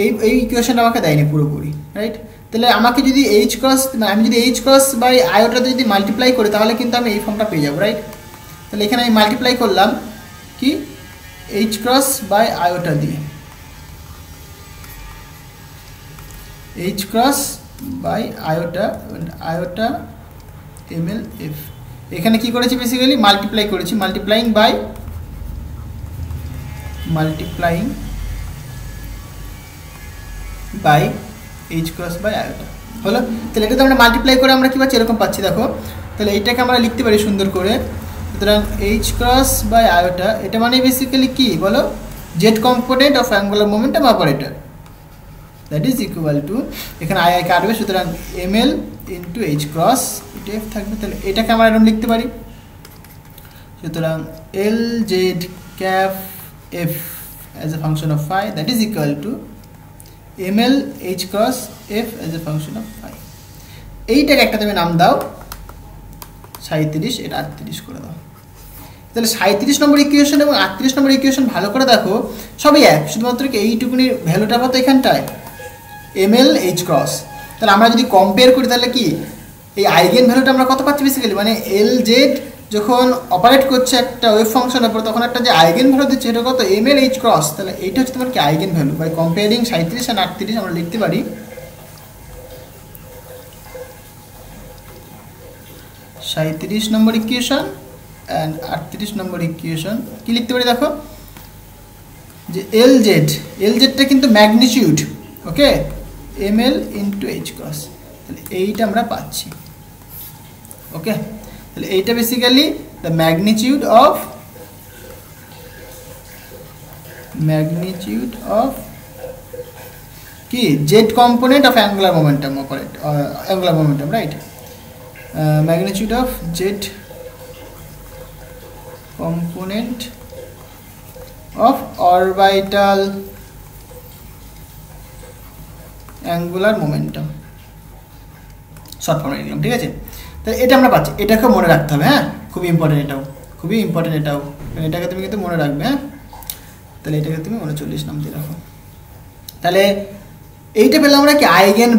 Speaker 1: এই ইকুয়েশনটা আমাকে দেয়নি পুরোপুরি রাইট। তাহলে আমাকে যদি এইচ ক্রস আমি যদি এইচ ক্রস বাই আয়োটাতে যদি মাল্টিপ্লাই করি তাহলে কিন্তু আমি এই ফর্মটা পেয়ে যাবো রাইট। তাহলে এখানে আমি মাল্টিপ্লাই করলাম কি এইচ ক্রস বাই আয়োটা দিয়ে, H cross by iota ml F. এখানে কি করেছি বেসিক্যালি মাল্টিপ্লাই করেছি, multiplying by H cross by iota হলো। তাহলে এটা তো আমরা মাল্টিপ্লাই করে আমরা কী পাচ্ছি এরকম পাচ্ছি দেখো। তাহলে এইটাকে আমরা লিখতে পারি সুন্দর করে, সুতরাং এইচ ক্রস বাই আয়োটা এটা মানে বেসিক্যালি কি বলো, Z component of angular momentum operator, that is equal to এখানে আই কাটবে, সুতরাং ml ইন্টু এইচ ক্রস এটা এফ থাকবে। তাহলে এটাকে আমরা এরকম লিখতে পারি, সুতরাং L Z cap F as a function of phi that is equal to ml h cross F as a function of phi. এইটাকে একটা তুমি নাম দাও 37, এটা 38 করে দাও। তাহলে 37 নম্বর ইকুয়েশন এবং 38 নম্বর ইকুয়েশন ভালো করে দেখো সবই এক, শুধুমাত্র কি এইটুকুনির ভ্যালুটা কত এখানটায় ml এইচ ক্রস। তাহলে আমরা যদি কম্পেয়ার করি তাহলে কি এই আইগেন ভ্যালুটা আমরা কত পাচ্ছি বেসিক্যালি, মানে এল জেড যখন অপারেট করছে একটা ওয়েভ ফাংশনের উপর তখন একটা যে আইগেন ভ্যালু দিচ্ছে এটা কত ml এইচ ক্রস। তাহলে এইটা হচ্ছে তোমার কি আইগেন ভ্যালু। বাই কম্পেয়ারিং 37 আর 38 আমরা লিখতে পারি 37 নম্বর ইকুয়েশন অ্যান্ড 38 নম্বর ইকুয়েশন কি লিখতে পারি দেখো, যে এল জেডটা কিন্তু ম্যাগনিটিউড, ওকে, ml ইন্টু এইচ ক্রস। তাহলে এইটা আমরা পাচ্ছি, ওকে। তাহলে এইটা বেসিক্যালি দ্য ম্যাগনিটিউড অফ কি Z component of angular momentum right, magnitude of jet component of orbital angular momentum short ফর্মে লিখলাম, ঠিক আছে। তাহলে এটা আমরা পাচ্ছি, এটাকে মনে রাখতে হবে, হ্যাঁ, খুবই ইম্পর্টেন্ট এটাও, এটাকে তুমি কিন্তু মনে রাখবে, হ্যাঁ। তাহলে এটাকে তুমি 39 নাম দিয়ে রাখো। তাহলে এইটা পেলাম আমরা কি আইগেন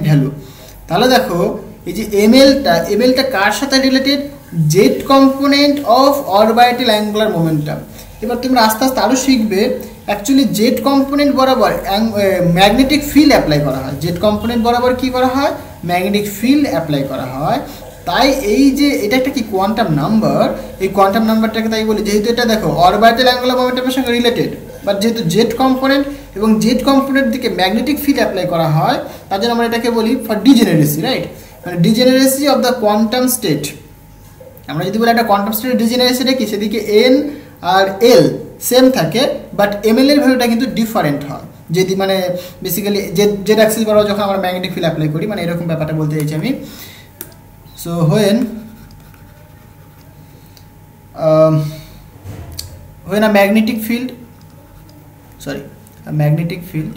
Speaker 1: ভ্যালু, তাহলে দেখো এই যে mlটা কার সাথে related, Z component of orbital angular momentum. এবার তোমরা আস্তে আস্তে আরও শিখবে অ্যাকচুয়ালি জেড কম্পোনেন্ট বরাবর ম্যাগনেটিক ফিল্ড অ্যাপ্লাই করা হয়, জেড কম্পোনেন্ট বরাবর কী করা হয় ম্যাগনেটিক ফিল্ড অ্যাপ্লাই করা হয়। তাই এই যে এটা একটা কি কোয়ান্টাম নাম্বার, এই কোয়ান্টাম নাম্বারটাকে তাই বলি যেহেতু এটা দেখো অরবিটাল অ্যাঙ্গুলার মোমেন্টামের সঙ্গে রিলেটেড, বাট যেহেতু জেড কম্পোনেন্ট এবং জেড কম্পোনেন্ট দিকে ম্যাগনেটিক ফিল্ড অ্যাপ্লাই করা হয় তার জন্য আমরা এটাকে বলি ফর ডিজেনারেসি, রাইট, মানে ডিজেনারেসি অফ দ্য কোয়ান্টাম স্টেট। আমরা যদি বলি একটা কোয়ান্টাম স্টেটের ডিজেনারেসিটা কি সেদিকে এন আর এল সেম থাকে, বাট ml এর ভ্যালুটা কিন্তু ডিফারেন্ট হয় যদি মানে বেসিক্যালি জেড অ্যাক্সিস বরাবর যখন আমরা ম্যাগনেটিক ফিল্ড অ্যাপ্লাই করি, মানে এরকম ব্যাপারটা বলতে চাইছি আমি। So when a magnetic field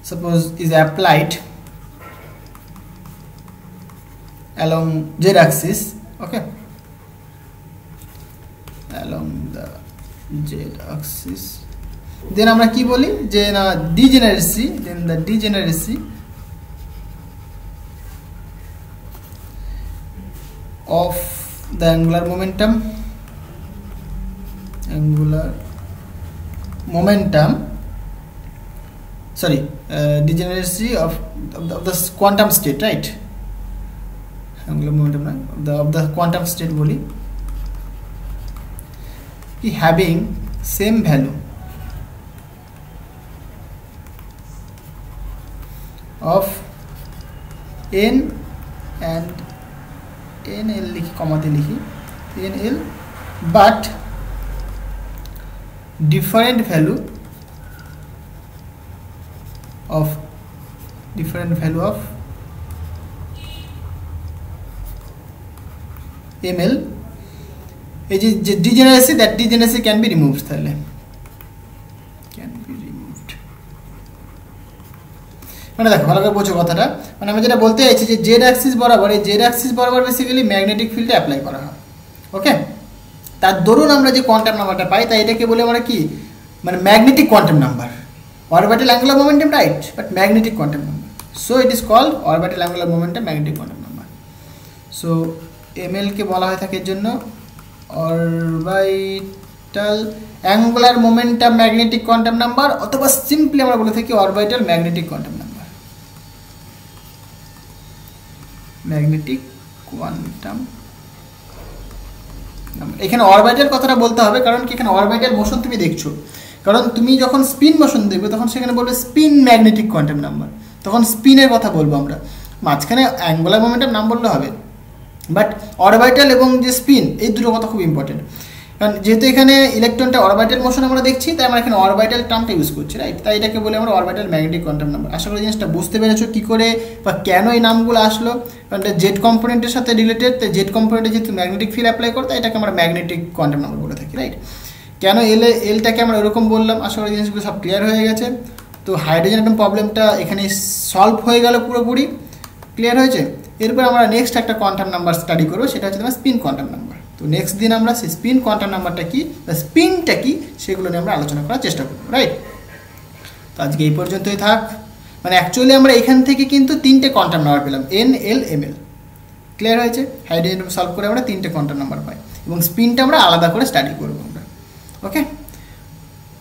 Speaker 1: suppose is applied along z axis, okay, along the z axis, then আমরা কি বলি যে না degeneracy, then the degeneracy of the angular momentum degeneracy of the quantum state, right, angular momentum না, of the quantum state বলি, কি having same value of n and nl লিখি, কমাতে লিখি nl, but different value of ml, এই যে degeneracy, that degeneracy can be removed, তাহলে can be removed, মানে দেখো ভালো করে বোঝো কথাটা, মানে আমি যেটা বলতে চাইছি যে জেড অ্যাক্সিস বরাবর, এই জেড অ্যাক্সিস বরাবর বেসিক্যালি ম্যাগনেটিক ফিল্ডে অ্যাপ্লাই করা হয়। ওকে, তার দরুন আমরা যে কোয়ান্টাম নাম্বারটা পাই, তাই এটাকে বলে আমরা কি, মানে magnetic quantum number, orbital angular momentum, right, but magnetic quantum number, so it is called orbital angular momentum magnetic quantum number. So ML কে বলা হয় থাকে এর জন্য orbital angular momentum magnetic quantum number, অথবা সিম্পলি আমরা বলে থাকি orbital magnetic quantum number, magnetic quantum number. এখানে অরবিটাল কথাটা বলতে হবে, কারণ কি এখানে অরবিটাল মোশন তুমি দেখছো, কারণ তুমি যখন স্পিন মোশন দেখবে তখন সেখানে বলবে স্পিন ম্যাগনেটিক কোয়ান্টাম নাম্বার, তখন স্পিনের কথা বলবো আমরা, মাঝখানে অ্যাঙ্গুলার মোমেন্টাম নাম বললে হবে, বাট অরবিটাল এবং যে স্পিন, এই দুটো কথা খুব ইম্পর্টেন্ট, কারণ যেহেতু এখানে ইলেকট্রনটা অরবিটাল মোশন আমরা দেখছি, তাই আমরা এখানে অরবিটাল টার্মটা ইউজ করছি, রাইট, তাই এটাকে বলে আমরা অরবিটাল ম্যাগনেটিক কোয়ান্টাম নাম্বার। আশা করি জিনিসটা বুঝতে পেরেছো কী করে বা কেন এই নামগুলো আসলো, কারণ এটা জেড কম্পোনেন্টের সাথে রিলেটেড, তাই জেড কম্পোনেন্টে যেহেতু ম্যাগনেটিক ফিল্ড অ্যাপ্লাই করতে, এটাকে আমরা ম্যাগনেটিক কোয়ান্টাম নাম্বার বলে থাকি, রাইট। কেন এলটাকে আমরা ওরকম বললাম, আশা করি জিনিসগুলো সব ক্লিয়ার হয়ে গেছে। তো হাইড্রোজেন অ্যাটম প্রবলেমটা এখানে সলভ হয়ে গেল, পুরোপুরি ক্লিয়ার হয়েছে। এরপর আমরা নেক্সট একটা কোয়ান্টাম নাম্বার স্টাডি করবো, সেটা হচ্ছে তোমার স্পিন কোয়ান্টাম নাম্বার। তো নেক্সট দিন আমরা সেই স্পিন কোয়ান্টাম নাম্বারটা কী বা স্পিনটা কী সেগুলো নিয়ে আমরা আলোচনা করার চেষ্টা করবো, রাইট। তো আজকে এই পর্যন্তই থাক, মানে অ্যাকচুয়ালি আমরা এখান থেকে কিন্তু 3টে কোয়ান্টাম নাম্বার পেলাম, N L M L, clear হয়েছে। হাইড্রোজেন সলভ করে আমরা 3টে কোয়ান্টাম নাম্বার পাই, এবং স্পিনটা আমরা আলাদা করে স্টাডি করবো আমরা। ওকে,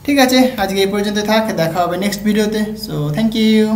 Speaker 1: ঠিক আছে, আজকে এই পর্যন্ত থাক, দেখা হবে নেক্সট ভিডিওতে। So thank you.